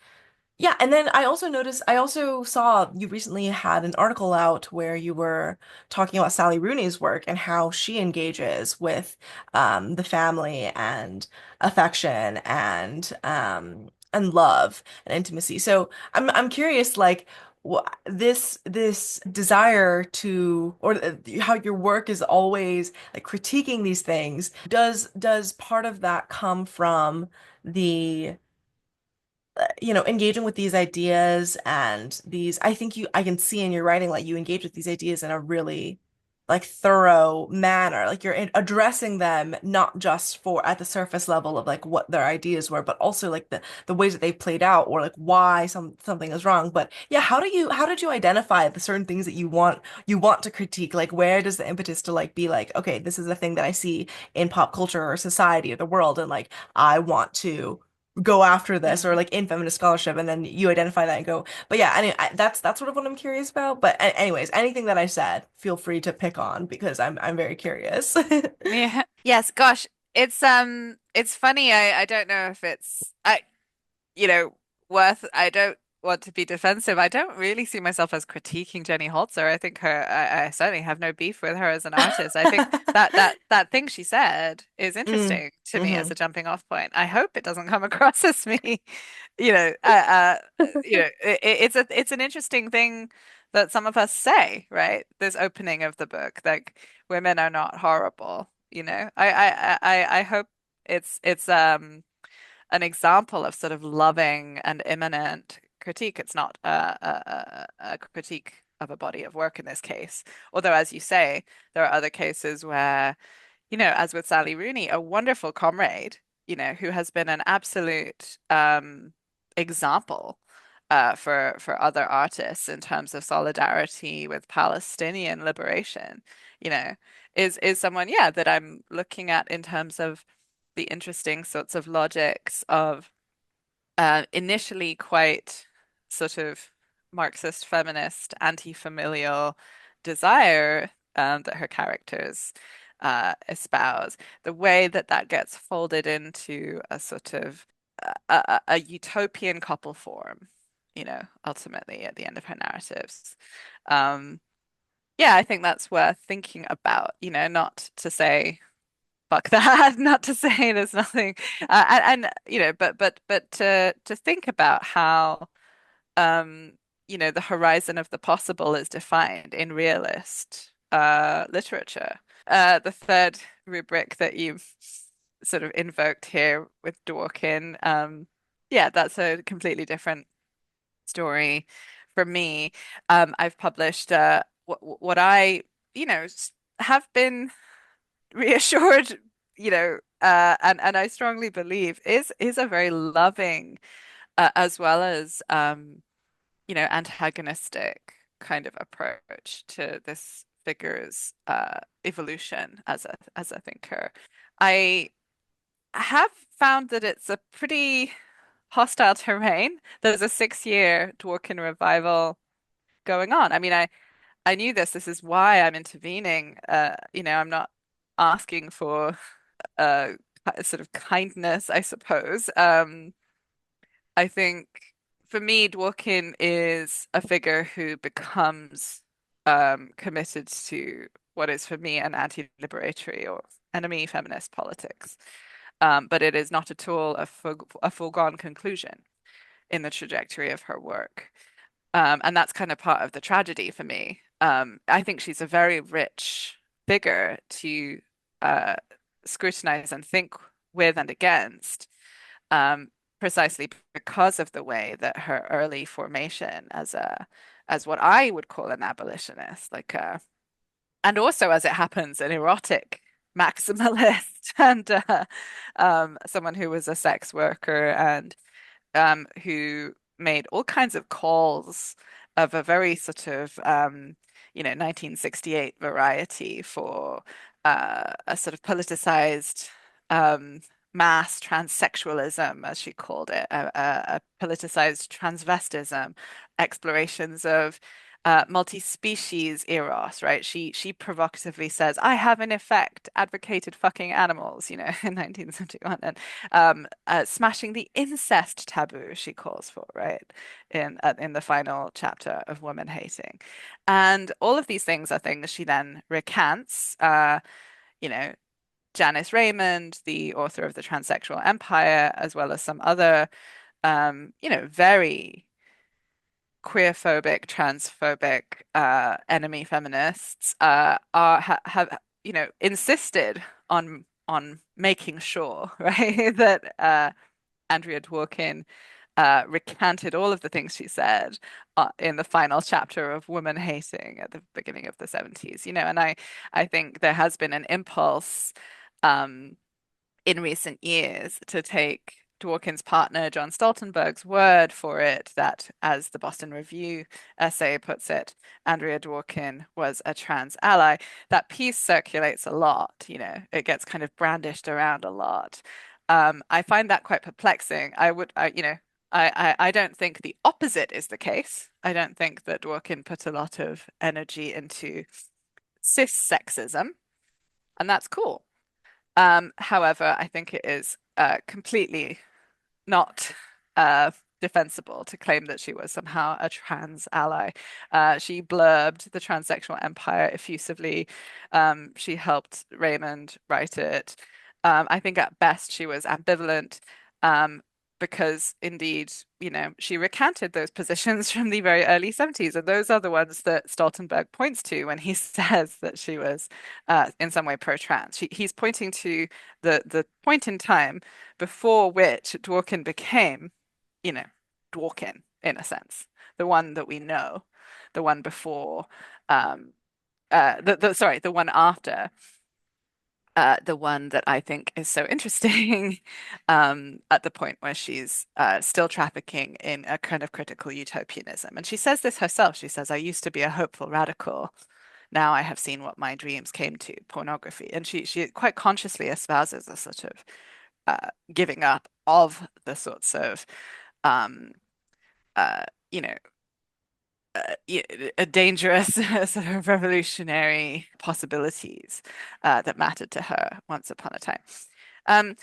yeah, and then I also saw you recently had an article out where you were talking about Sally Rooney's work and how she engages with the family and affection and love and intimacy. So I'm curious, like this desire to or how your work is always like critiquing these things. Does part of that come from the engaging with these ideas and these, I think I can see in your writing, like you engage with these ideas in a really like thorough manner. Like you're addressing them not just for at the surface level of like what their ideas were, but also like the ways that they've played out or like why something is wrong. But yeah, how did you identify the certain things that you want to critique? Like where does the impetus to like be like, okay, this is a thing that I see in pop culture or society or the world, and like I want to go after this, or Mm. like in feminist scholarship, and then you identify that and go, but yeah, anyway, that's sort of what I'm curious about. But anyways, anything that I said feel free to pick on because I'm very curious. Yeah. Yes, gosh. It's funny. I don't know if it's you know, I don't want to be defensive. I don't really see myself as critiquing Jenny Holzer. I think I certainly have no beef with her as an artist. I think that thing she said is Mm, interesting to me as hmm. a jumping off point. I hope it doesn't come across as me, it's an interesting thing that some of us say, right? This opening of the book, like women are not horrible, I hope it's an example of sort of loving and immanent critique. It's not a critique of a body of work in this case. Although, as you say, there are other cases where, as with Sally Rooney, a wonderful comrade, who has been an absolute example for other artists in terms of solidarity with Palestinian liberation, you know, is someone, yeah, that I'm looking at in terms of the interesting sorts of logics of initially quite sort of Marxist feminist anti-familial desire that her characters espouse, the way that that gets folded into a sort of a utopian couple form, ultimately at the end of her narratives. Um, yeah, I think that's worth thinking about, not to say fuck that, not to say there's nothing, but to think about how the horizon of the possible is defined in realist literature. The third rubric that you've sort of invoked here with Dworkin, yeah, that's a completely different story for me. I've published what I, have been reassured, and I strongly believe is a very loving, as well as antagonistic kind of approach to this figure's evolution as a thinker. I have found that it's a pretty hostile terrain. There's a 6-year Dworkin revival going on. I mean, I knew this. This is why I'm intervening. I'm not asking for sort of kindness, I suppose. I think for me, Dworkin is a figure who becomes committed to what is for me an anti-liberatory or enemy feminist politics. But it is not at all a foregone conclusion in the trajectory of her work. And that's kind of part of the tragedy for me. I think she's a very rich figure to uh, scrutinize and think with and against, um, precisely because of the way that her early formation as what I would call an abolitionist, and also as it happens, an erotic maximalist and someone who was a sex worker and who made all kinds of calls of a very sort of 1968 variety for a sort of politicized um, mass transsexualism, as she called it, a politicized transvestism, explorations of multi-species eros, right? She provocatively says, "I have in effect advocated fucking animals," in 1971, and smashing the incest taboo she calls for, right, in the final chapter of Woman Hating, and all of these things are things she then recants. You know, Janice Raymond, the author of the Transsexual Empire, as well as some other, very queerphobic, transphobic, enemy feminists have insisted on making sure, right, that Andrea Dworkin recanted all of the things she said in the final chapter of Woman Hating at the beginning of the 70s, and I think there has been an impulse um, in recent years to take Dworkin's partner, John Stoltenberg's word for it, that, as the Boston Review essay puts it, Andrea Dworkin was a trans ally. That piece circulates a lot, it gets kind of brandished around a lot. I find that quite perplexing. I don't think the opposite is the case. I don't think that Dworkin put a lot of energy into cis sexism, and that's cool. However, I think it is completely not uh, defensible to claim that she was somehow a trans ally. She blurbed the transsexual empire effusively. She helped Raymond write it. I think at best she was ambivalent. Um, because indeed, she recanted those positions from the very early 70s, and those are the ones that Stoltenberg points to when he says that she was in some way pro-trans. He's pointing to the point in time before which Dworkin became, Dworkin in a sense, the one that we know, the one before, the one after, the one that I think is so interesting, at the point where she's still trafficking in a kind of critical utopianism. And she says this herself. She says, "I used to be a hopeful radical. Now I have seen what my dreams came to, pornography." And she quite consciously espouses a sort of giving up of the sorts of um, uh, you know a dangerous sort of revolutionary possibilities that mattered to her once upon a time. Um,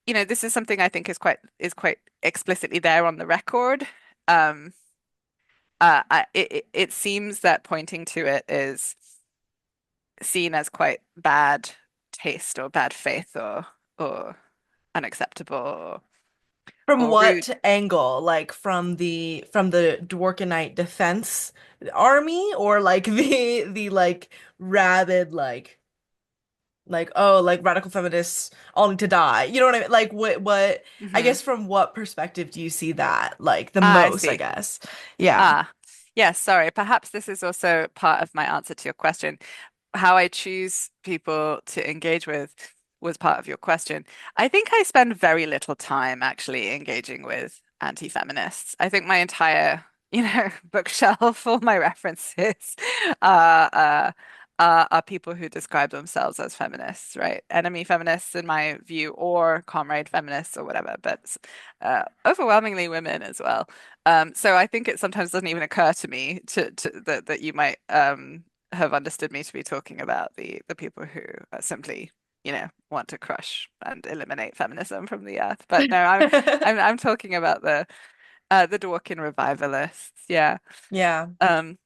this is something I think is quite explicitly there on the record. Um, it seems that pointing to it is seen as quite bad taste or bad faith or unacceptable From or rude. what angle? Like from the Dworkinite Defense Army, or like the like rabid oh, like radical feminists all need to die. You know what I mean? Like what I Hmm. guess from what perspective do you see that like the I most, I see. guess. Yeah. Ah, yes, sorry. Perhaps this is also part of my answer to your question. How I choose people to engage with was part of your question. I think I spend very little time actually engaging with anti-feminists. I think my entire, bookshelf, all my references are, uh, are people who describe themselves as feminists, right? Enemy feminists, in my view, or comrade feminists or whatever, but overwhelmingly women as well. So I think it sometimes doesn't even occur to me that you might have understood me to be talking about the people who simply want to crush and eliminate feminism from the earth. But no, I'm talking about the Dworkin revivalists. Yeah. Yeah. Um,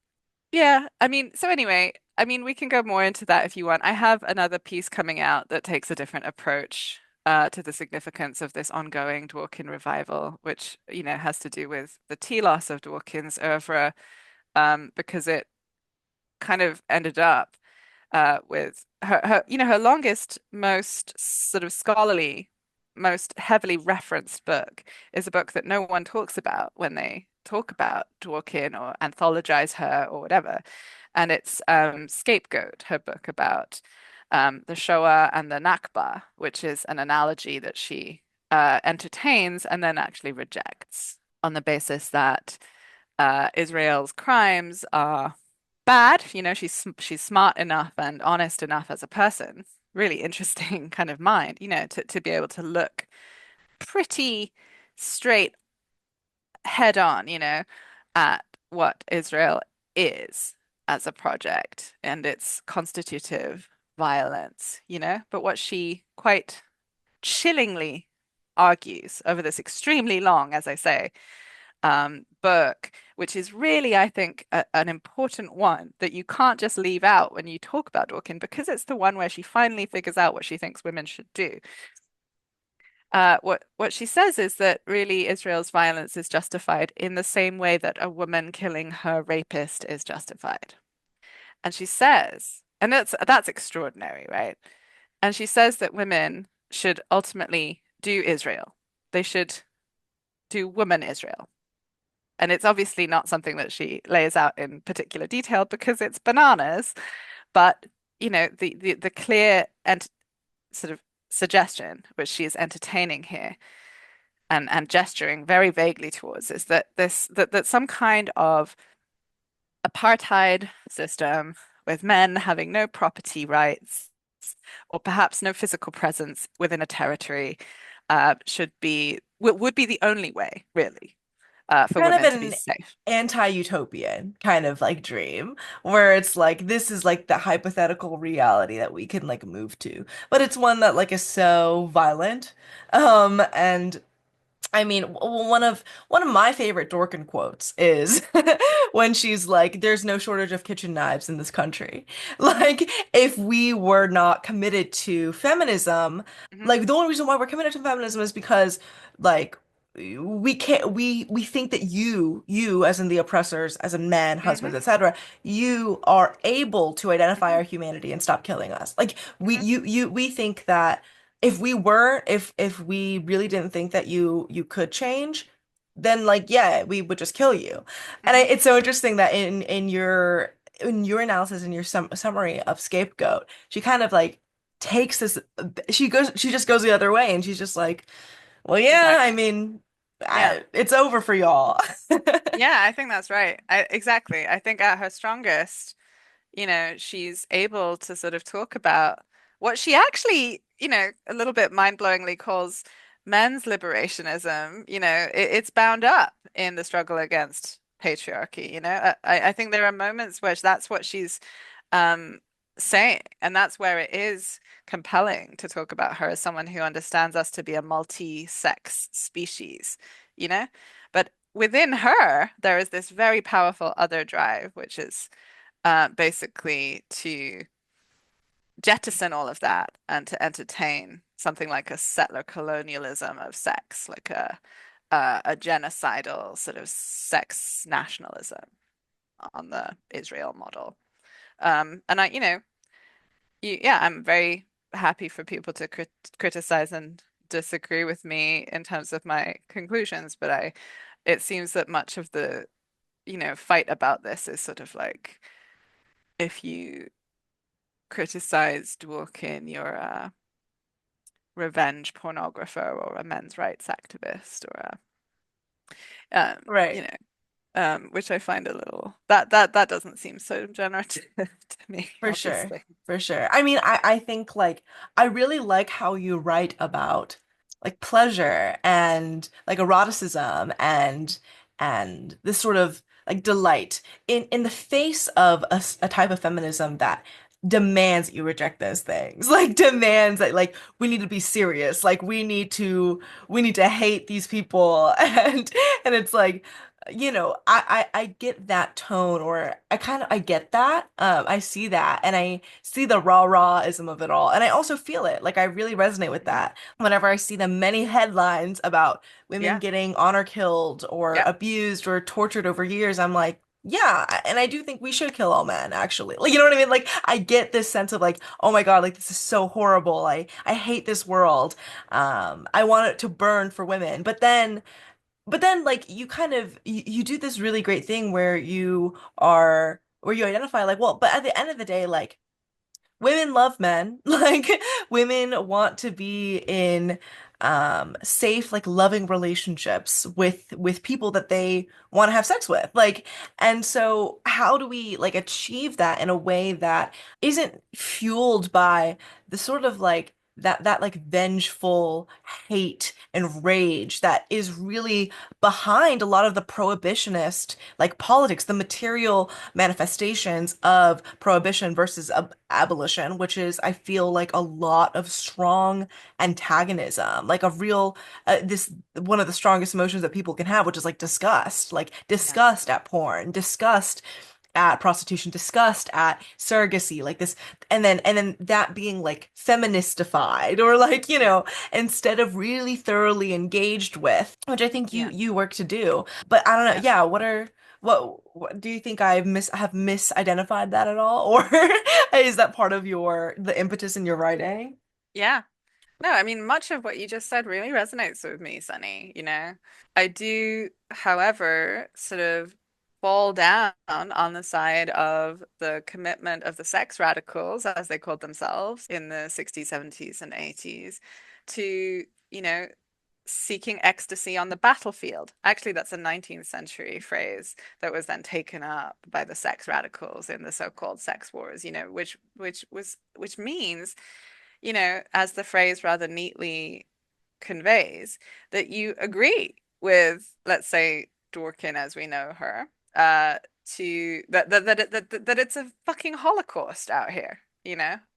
yeah, I mean, so anyway, I mean, we can go more into that if you want. I have another piece coming out that takes a different approach to the significance of this ongoing Dworkin revival, which, has to do with the telos of Dworkin's oeuvre, because it kind of ended up with her longest, most sort of scholarly, most heavily referenced book is a book that no one talks about when they talk about Dworkin or anthologize her or whatever. And it's Scapegoat, her book about the Shoah and the Nakba, which is an analogy that she entertains and then actually rejects on the basis that Israel's crimes are bad. She's smart enough and honest enough as a person. Really interesting kind of mind, to be able to look pretty straight head on, at what Israel is as a project and its constitutive violence, But what she quite chillingly argues over this extremely long, as I say, book, which is really, I think, an important one that you can't just leave out when you talk about Dworkin because it's the one where she finally figures out what she thinks women should do. What she says is that really Israel's violence is justified in the same way that a woman killing her rapist is justified. And she says, and that's extraordinary, right? And she says that women should ultimately do Israel. They should do woman Israel. And it's obviously not something that she lays out in particular detail because it's bananas. But, the clear and sort of suggestion which she is entertaining here and gesturing very vaguely towards is that that some kind of apartheid system with men having no property rights or perhaps no physical presence within a territory would be the only way, really, for Kind of women to be an safe. anti-utopian kind of like dream where it's like this is like the hypothetical reality that we can like move to, but it's one that like is so violent. And I mean, one of my favorite Dorkin quotes is when she's like, "There's no shortage of kitchen knives in this country." Like, if we were not committed to feminism, Hmm. like the only reason why we're committed to feminism is because, like, we can't we think that you as in the oppressors, as in men, husbands, Hmm. etc., you are able to identify Hmm. our humanity and stop killing us. Like Hmm. we think that if we weren't, if we really didn't think that you could change, then like yeah, we would just kill you. And Hmm. it's so interesting that in your analysis in your summary of Scapegoat, she kind of like takes this she just goes the other way and she's just like, well, yeah, I Exactly. mean, Yeah. it's over for y'all. Yeah, I think that's right. Exactly. I think at her strongest, she's able to sort of talk about what she actually, a little bit mind-blowingly calls men's liberationism. It's bound up in the struggle against patriarchy. I think there are moments where that's what she's um, saying, and that's where it is compelling to talk about her as someone who understands us to be a multi-sex species, you know? But within her, there is this very powerful other drive, which is basically to jettison all of that and to entertain something like a settler colonialism of sex, like a genocidal sort of sex nationalism on the Israel model. And yeah, I'm very happy for people to criticize and disagree with me in terms of my conclusions, but it seems that much of the, fight about this is sort of like if you criticize Dworkin, you're a revenge pornographer or a men's rights activist or Right. which I find a little that doesn't seem so generative to me, For sure. obviously. For sure. I mean, I think like I really like how you write about like pleasure and like eroticism and this sort of like delight in the face of a type of feminism that demands that you reject those things. Like demands that like we need to be serious. Like we need to hate these people and it's like I get that tone or I get that. I see that and I see the rah-rahism of it all. And I also feel it. Like I really resonate with Mhm. that. Whenever I see the many headlines about women Yeah. getting honor killed or Yep. abused or tortured over years, I'm like, yeah, and I do think we should kill all men, actually. Like, you know what I mean? Like, I get this sense of like, oh my God, like this is so horrible. I hate this world. I want it to burn for women. But then like you kind of you do this really great thing where you identify like, well, but at the end of the day, like women love men. Like women want to be in safe, like loving relationships with people that they want to have sex with. Like, and so how do we like achieve that in a way that isn't fueled by the sort of like that like vengeful hate and rage that is really behind a lot of the prohibitionist like politics, the material manifestations of prohibition versus abolition, which is, I feel like a lot of strong antagonism, like a real, this, one of the strongest emotions that people can have, which is like Yeah. disgust at porn, disgust at prostitution, disgust at surrogacy, like this, and then that being like feministified or like, Yeah. instead of really thoroughly engaged with, which I think you Yeah. you work to do. But I don't know, Yeah. yeah, what do you think have misidentified that at all? Or is that part of the impetus in your writing? Yeah. No, I mean, much of what you just said really resonates with me, Sunny. I do, however, sort of fall down on the side of the commitment of the sex radicals, as they called themselves in the 60s, 70s, and 80s, to, seeking ecstasy on the battlefield. Actually, that's a 19th century phrase that was then taken up by the sex radicals in the so-called sex wars, which means as the phrase rather neatly conveys, that you agree with, let's say, Dworkin as we know her, to that it's a fucking Holocaust out here,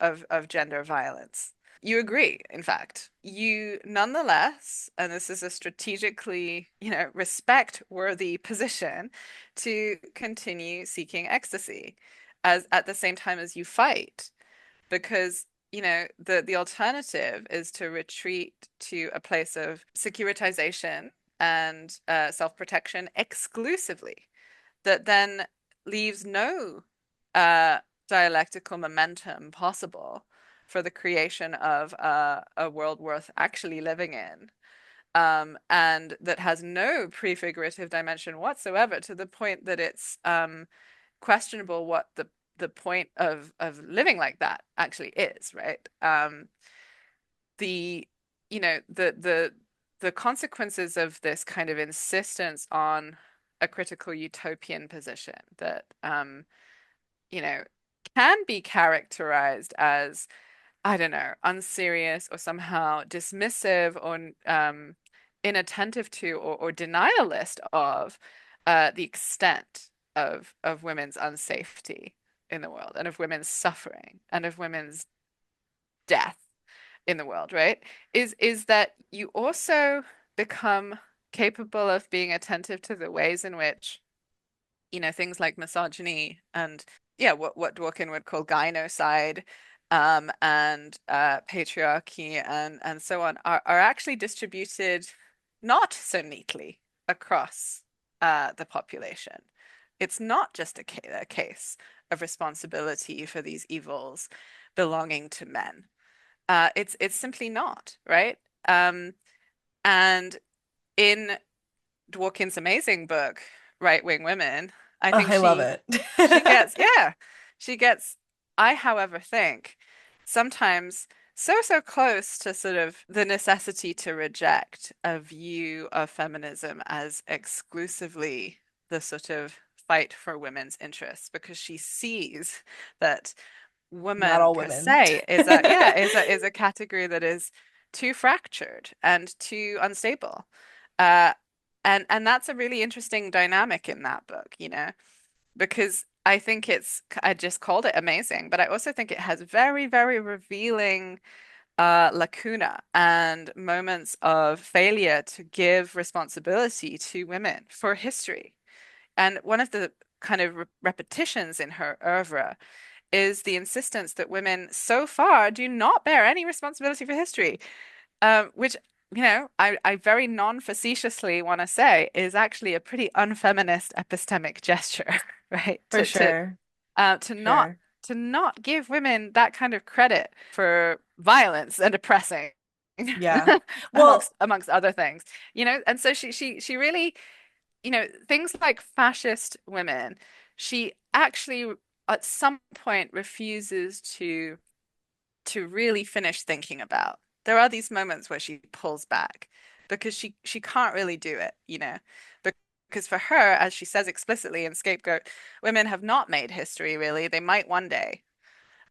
of gender violence. You agree, in fact. You nonetheless, and this is a strategically, respect-worthy position, to continue seeking ecstasy as at the same time as you fight because the alternative is to retreat to a place of securitization and self-protection exclusively that then leaves no uh, dialectical momentum possible for the creation of a world worth actually living in, and that has no prefigurative dimension whatsoever, to the point that it's questionable what the point of living like that actually is, right? The the consequences of this kind of insistence on a critical utopian position that you know can be characterized as, I don't know, unserious or somehow dismissive or inattentive to or denialist of the extent of women's unsafety in the world and of women's suffering and of women's death in the world, right? Is that you also become capable of being attentive to the ways in which, things like misogyny and yeah, what Dworkin would call gynocide, and patriarchy and so on are actually distributed not so neatly across the population. It's not just a case of responsibility for these evils belonging to men. It's simply not, right? And in Dworkin's amazing book, Right Wing Women, I Oh, think I love she it. she gets, yeah, she gets, I, however, think sometimes so close to sort of the necessity to reject a view of feminism as exclusively the sort of fight for women's interests, because she sees that Not woman all per women. se is a yeah is a category that is too fractured and too unstable, uh and that's a really interesting dynamic in that book, because I think I just called it amazing, but I also think it has very, very revealing lacuna and moments of failure to give responsibility to women for history. And one of the kind of repetitions in her oeuvre is the insistence that women so far do not bear any responsibility for history, which, I very non-facetiously want to say is actually a pretty unfeminist epistemic gesture, right? For To to sure. to not Sure. to not give women that kind of credit for violence and oppressing Yeah. amongst Well, amongst other things, and so she really, things like fascist women, she actually at some point refuses to really finish thinking about. There are these moments where she pulls back because she can't really do it, because for her, as she says explicitly in Scapegoat, women have not made history really. They might one day,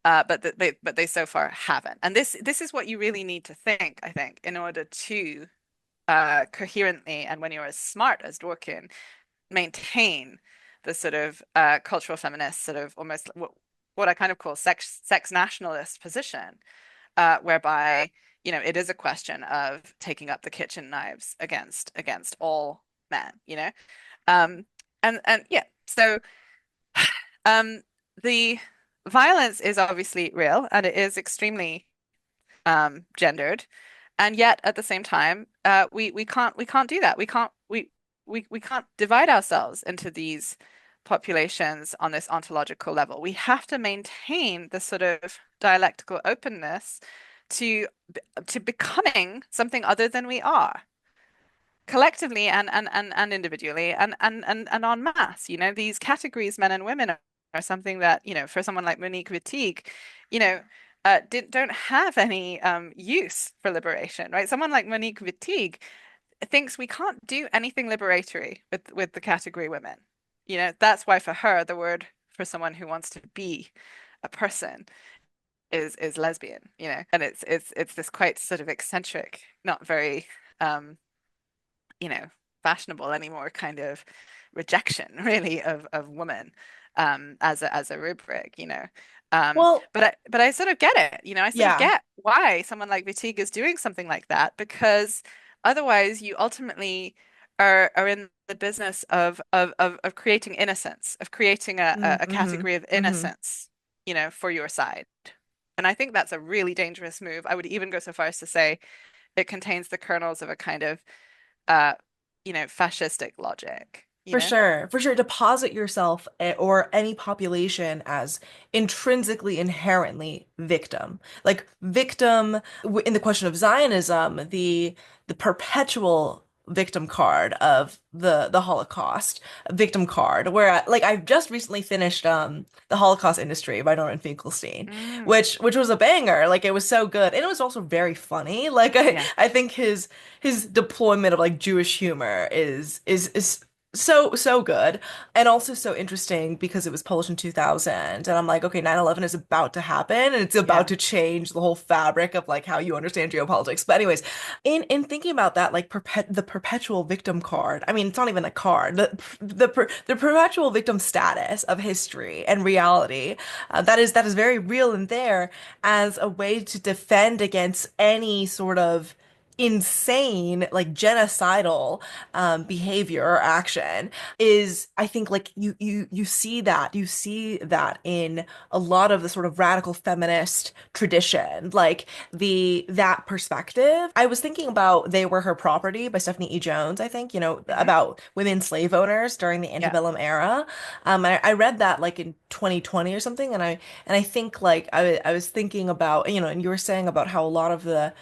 but they so far haven't. And this is what you really need to think, I think, in order to coherently, and when you're as smart as Dworkin, maintain the sort of cultural feminist sort of almost what I kind of call sex nationalist position, whereby it is a question of taking up the kitchen knives against all men, um, and yeah, so um, the violence is obviously real and it is extremely gendered, and yet at the same time, we can't do that. We can't divide ourselves into these populations on this ontological level. We have to maintain the sort of dialectical openness to to becoming something other than we are, collectively and individually and en masse. These categories, men and women, are something that, for someone like Monique Wittig, you know, don't have any use for liberation, right? Someone like Monique Wittig thinks we can't do anything liberatory with the category women. That's why for her, the word for someone who wants to be a person is lesbian, and it's this quite sort of eccentric, not very um you know, fashionable anymore kind of rejection really of woman as a rubric, well, but I sort of get it, I sort of yeah, get why someone like Vitig is doing something like that, because otherwise you ultimately are in the business of creating innocence, of creating a mm-hmm, category of mm-hmm. innocence, for your side. And I think that's a really dangerous move. I would even go so far as to say it contains the kernels of a kind of uh, fascistic logic, For sure. Deposit yourself or any population as intrinsically, inherently victim. Like victim in the question of Zionism, the perpetual victim card of the Holocaust, victim card, where like I've just recently finished The Holocaust Industry by Norman Finkelstein, Mm, which was a banger. Like it was so good. And it was also very funny. Like yeah, I think his deployment of like Jewish humor is so good and also so interesting because it was published in 2000 and I'm like, okay, 9/11 is about to happen and it's about yeah. to change the whole fabric of like how you understand geopolitics. But anyways, in thinking about that, like the perpetual victim card, I mean, it's not even a card, the perpetual victim status of history and reality, that is very real in there as a way to defend against any sort of insane like genocidal behavior or action is, I think, like you see that in a lot of the sort of radical feminist tradition, like the that perspective. I was thinking about They Were Her Property by Stephanie E. Jones, I think, Hmm. about women slave owners during the Yeah. antebellum era. I read that like in 2020 or something, and I think like I was thinking about, and you were saying about how a lot of the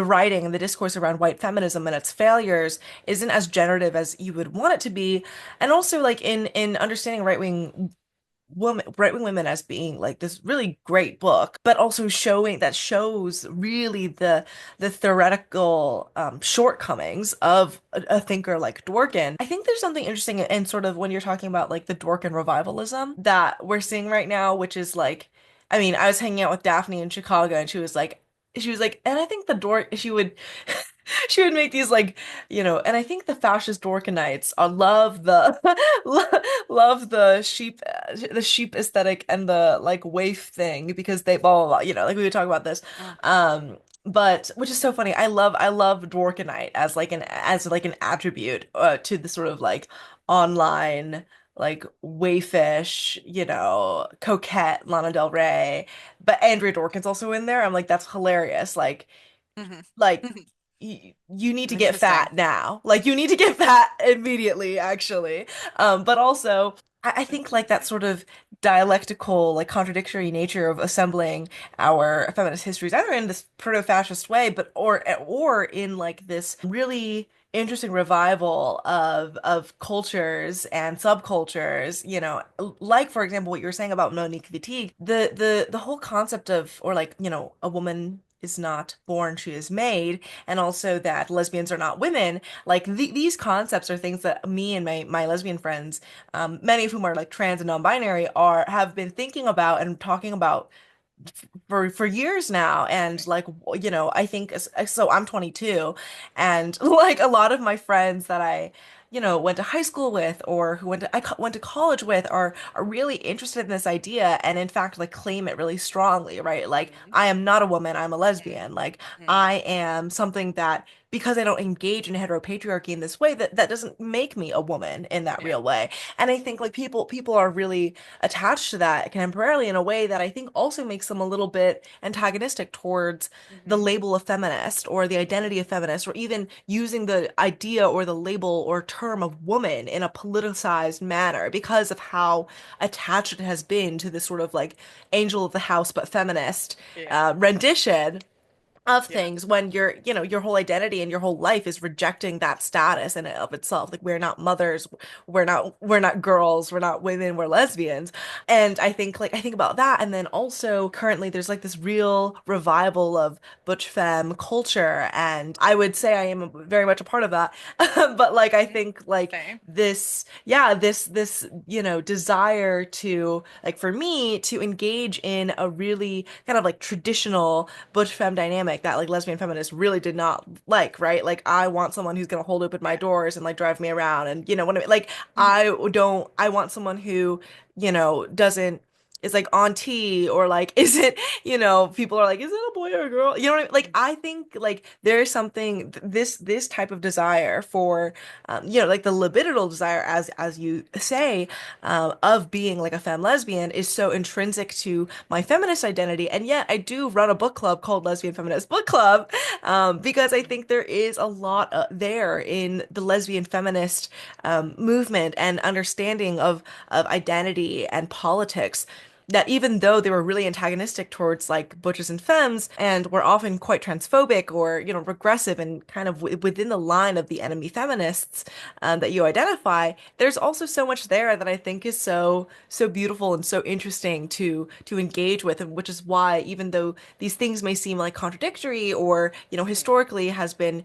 writing and the discourse around white feminism and its failures isn't as generative as you would want it to be. And also like in understanding right-wing women as being like this really great book, but also shows really the theoretical shortcomings of a thinker like Dworkin. I think there's something interesting in sort of when you're talking about like the Dworkin revivalism that we're seeing right now, which is like, I mean, I was hanging out with Daphne in Chicago and she was like, and I think the Dwork, she would She would make these like, and I think the fascist Dworkinites love the love the sheep aesthetic and the like waif thing because they blah blah blah, like we would talk about this. Mm, But which is so funny. I love Dworkinite as like an attribute to the sort of like online like waifish, coquette Lana Del Rey. But Andrea Dworkin's also in there. I'm like, that's hilarious. mhm, Like mhm. you need to get Interesting. fat now. Like you need to get fat immediately, actually. But also I think like that sort of dialectical, like contradictory nature of assembling our feminist histories, either in this proto-fascist way, but or in like this really interesting revival of cultures and subcultures, like for example what you were saying about Monique Wittig, the whole concept of or like, a woman is not born, she is made, and also that lesbians are not women. Like these concepts are things that me and my lesbian friends, many of whom are like trans and non-binary, are have been thinking about and talking about for years now. And like, I think so I'm 22, and like a lot of my friends that I went to high school with or who went to college with are really interested in this idea and in fact like claim it really strongly, right? Like Mm, I am not a woman, I'm a mm, lesbian. Like mm. I am something that because I don't engage in heteropatriarchy in this way, that doesn't make me a woman in that Yeah. real way. And I think like people are really attached to that contemporarily in a way that I think also makes them a little bit antagonistic towards the Hmm. label of feminist or the identity of feminist or even using the idea or the label or term of woman in a politicized manner because of how attached it has been to this sort of like angel of the house but feminist Yeah. rendition of Yeah. things when your whole identity and your whole life is rejecting that status in and of itself. Like we're not mothers, we're not girls, we're not women, we're lesbians. And I think about that, and then also currently there's like this real revival of butch-femme culture, and I would say I am very much a part of that. But like I Mm. think like Same. this, yeah, this desire to like for me to engage in a really kind of like traditional butch femme dynamic that like lesbian feminists really did not like, right? Like I want someone who's gonna hold open my Yeah. doors and like drive me around, and what I mean? Like Hmm. I want someone who, doesn't is like on T or like isn't, people are like, is it a boy or a girl? You know what I mean? Like I think like there's something this type of desire for like the libidinal desire as you say, of being like a femme lesbian is so intrinsic to my feminist identity. And yet I do run a book club called Lesbian Feminist Book Club, because I think there is a lot there in the lesbian feminist movement and understanding of identity and politics, that even though they were really antagonistic towards like butches and femmes and were often quite transphobic or regressive and kind of within the line of the enemy feminists that you identify, there's also so much there that I think is so beautiful and so interesting to engage with, and which is why even though these things may seem like contradictory or Hmm. historically has been,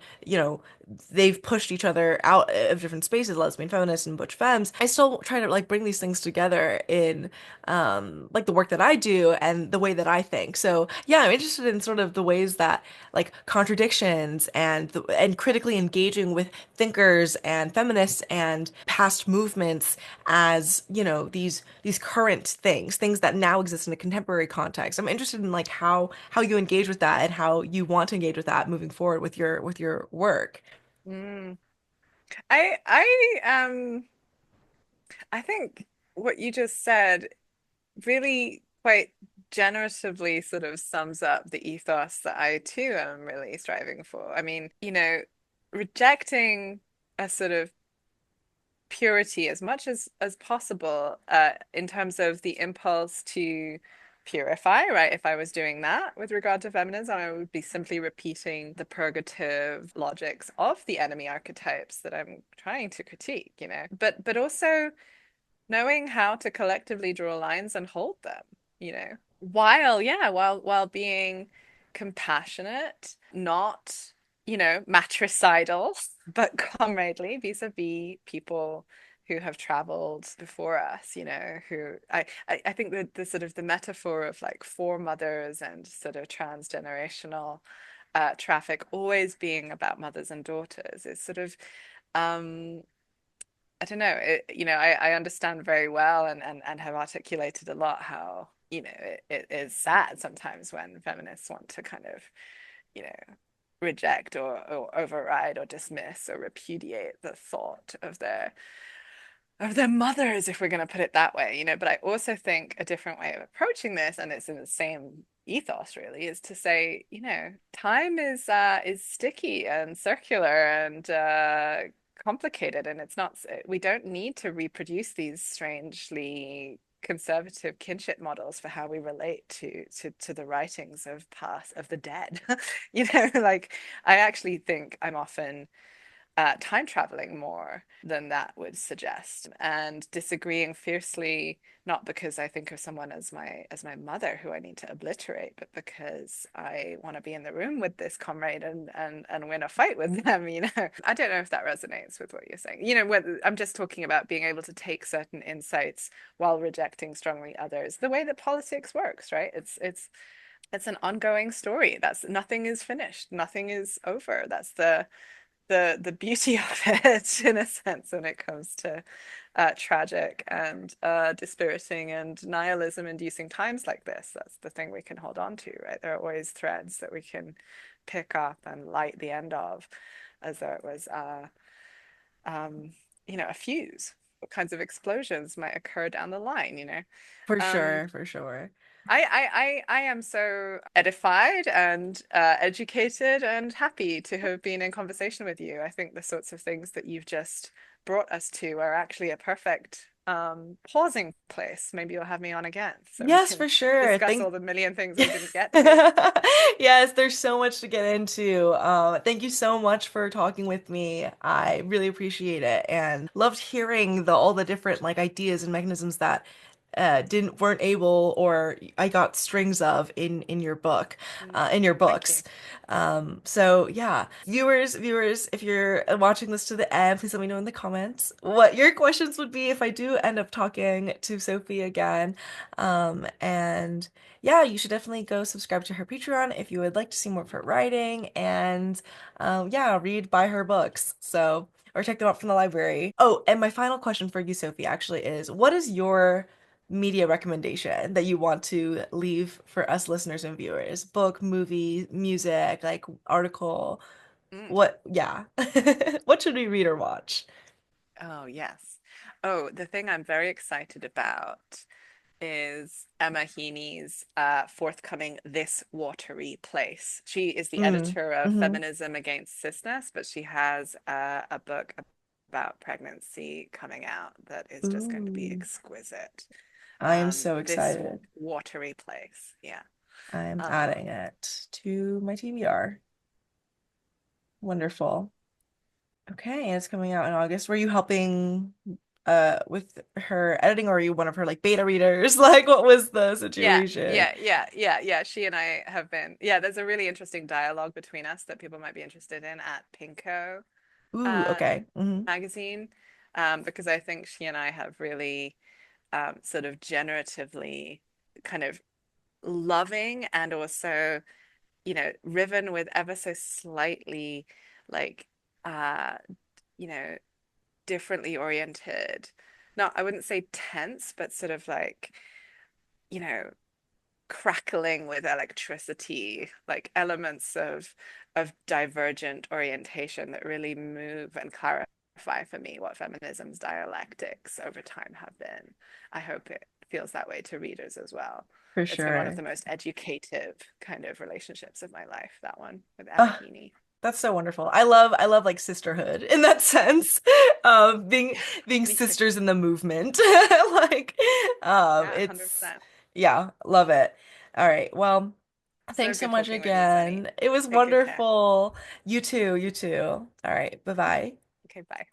they've pushed each other out of different spaces, lesbian feminists and butch femmes, I still try to like bring these things together in like the work that I do and the way that I think. So yeah, I'm interested in sort of the ways that like contradictions and critically engaging with thinkers and feminists and past movements as, these current things that now exist in a contemporary context. I'm interested in like how you engage with that and how you want to engage with that moving forward with your work. Mm. I think what you just said really quite generatively sort of sums up the ethos that I too am really striving for. I mean, rejecting a sort of purity as much as possible, in terms of the impulse to purify, right? If I was doing that with regard to feminism, I would be simply repeating the purgative logics of the enemy archetypes that I'm trying to critique. But also knowing how to collectively draw lines and hold them, while being compassionate, not, matricidal, but comradely vis-a-vis people who have traveled before us, who I think that the sort of the metaphor of like foremothers and sort of transgenerational traffic always being about mothers and daughters is sort of um, I don't know. I understand very well and have articulated a lot how, it is sad sometimes when feminists want to kind of, you know, reject or override or dismiss or repudiate the thought of their mothers, if we're going to put it that way, But I also think a different way of approaching this, and it's in the same ethos really, is to say, time is sticky and circular and complicated, and it's not. We don't need to reproduce these strangely conservative kinship models for how we relate to the writings of the dead. Like I actually think I'm often time traveling more than that would suggest, and disagreeing fiercely, not because I think of someone as my mother who I need to obliterate, but because I want to be in the room with this comrade and win a fight with them. I don't know if that resonates with what you're saying. Whether I'm just talking about being able to take certain insights while rejecting strongly others, the way that politics works, right? It's an ongoing story. That's Nothing is finished, nothing is over. That's the beauty of it in a sense when it comes to tragic and dispiriting and nihilism inducing times like this. That's the thing we can hold on to, right? There are always threads that we can pick up and light the end of as though it was um, a fuse. What kinds of explosions might occur down the line? For um, sure, for sure. I am so edified and educated and happy to have been in conversation with you. I think the sorts of things that you've just brought us to are actually a perfect pausing place. Maybe you'll have me on again so we Yes, can for sure. discuss Thank all the million things we didn't get to. Yes, there's so much to get into. Thank you so much for talking with me. I really appreciate it and loved hearing all the different like ideas and mechanisms that didn't weren't able or I got strings of in your book, in your Thank books. you. So yeah, viewers, if you're watching this to the end, please let me know in the comments what your questions would be if I do end up talking to Sophie again. And yeah, you should definitely go subscribe to her Patreon if you would like to see more of her writing and yeah, buy her books. So, or check them out from the library. Oh, and my final question for you, Sophie, actually is what is your media recommendation that you want to leave for us listeners and viewers? Book, movie, music, like article, Mm. what, yeah. What should we read or watch? Oh, yes. Oh, the thing I'm very excited about is Emma Heaney's forthcoming This Watery Place. She is the Mm, editor of hmm. Feminism Against Cisness, but she has a book about pregnancy coming out that is just going to be Ooh, exquisite. I am so This excited. Watery Place. Yeah. I'm adding Um, it to my TBR. Wonderful. Okay, and it's coming out in August. Were you helping with her editing or are you one of her like beta readers? Like what was the yeah, situation? yeah. She and I have been, yeah, there's a really interesting dialogue between us that people might be interested in at Pinko Ooh, uh, okay. Hmm. magazine, because I think she and I have really sort of generatively kind of loving and also, riven with ever so slightly like, uh, you know, differently oriented. Not, I wouldn't say tense, but sort of like, you know, crackling with electricity, like elements of divergent orientation that really move and clarify for me what feminism's dialectics over time have been. I hope it feels that way to readers as well. For It's been one of sure. the most educative kind of relationships of my life, that one with Emma Uh, Heaney. that's so wonderful. I love like sisterhood in that sense. Being Me too. sisters in the movement. Like Yeah, it's 100%. yeah, love it. All right. Well, So thanks so good much talking with you, Sunny. again. It was Take good care. wonderful. You too, you too. All right. Bye-bye. Okay, bye.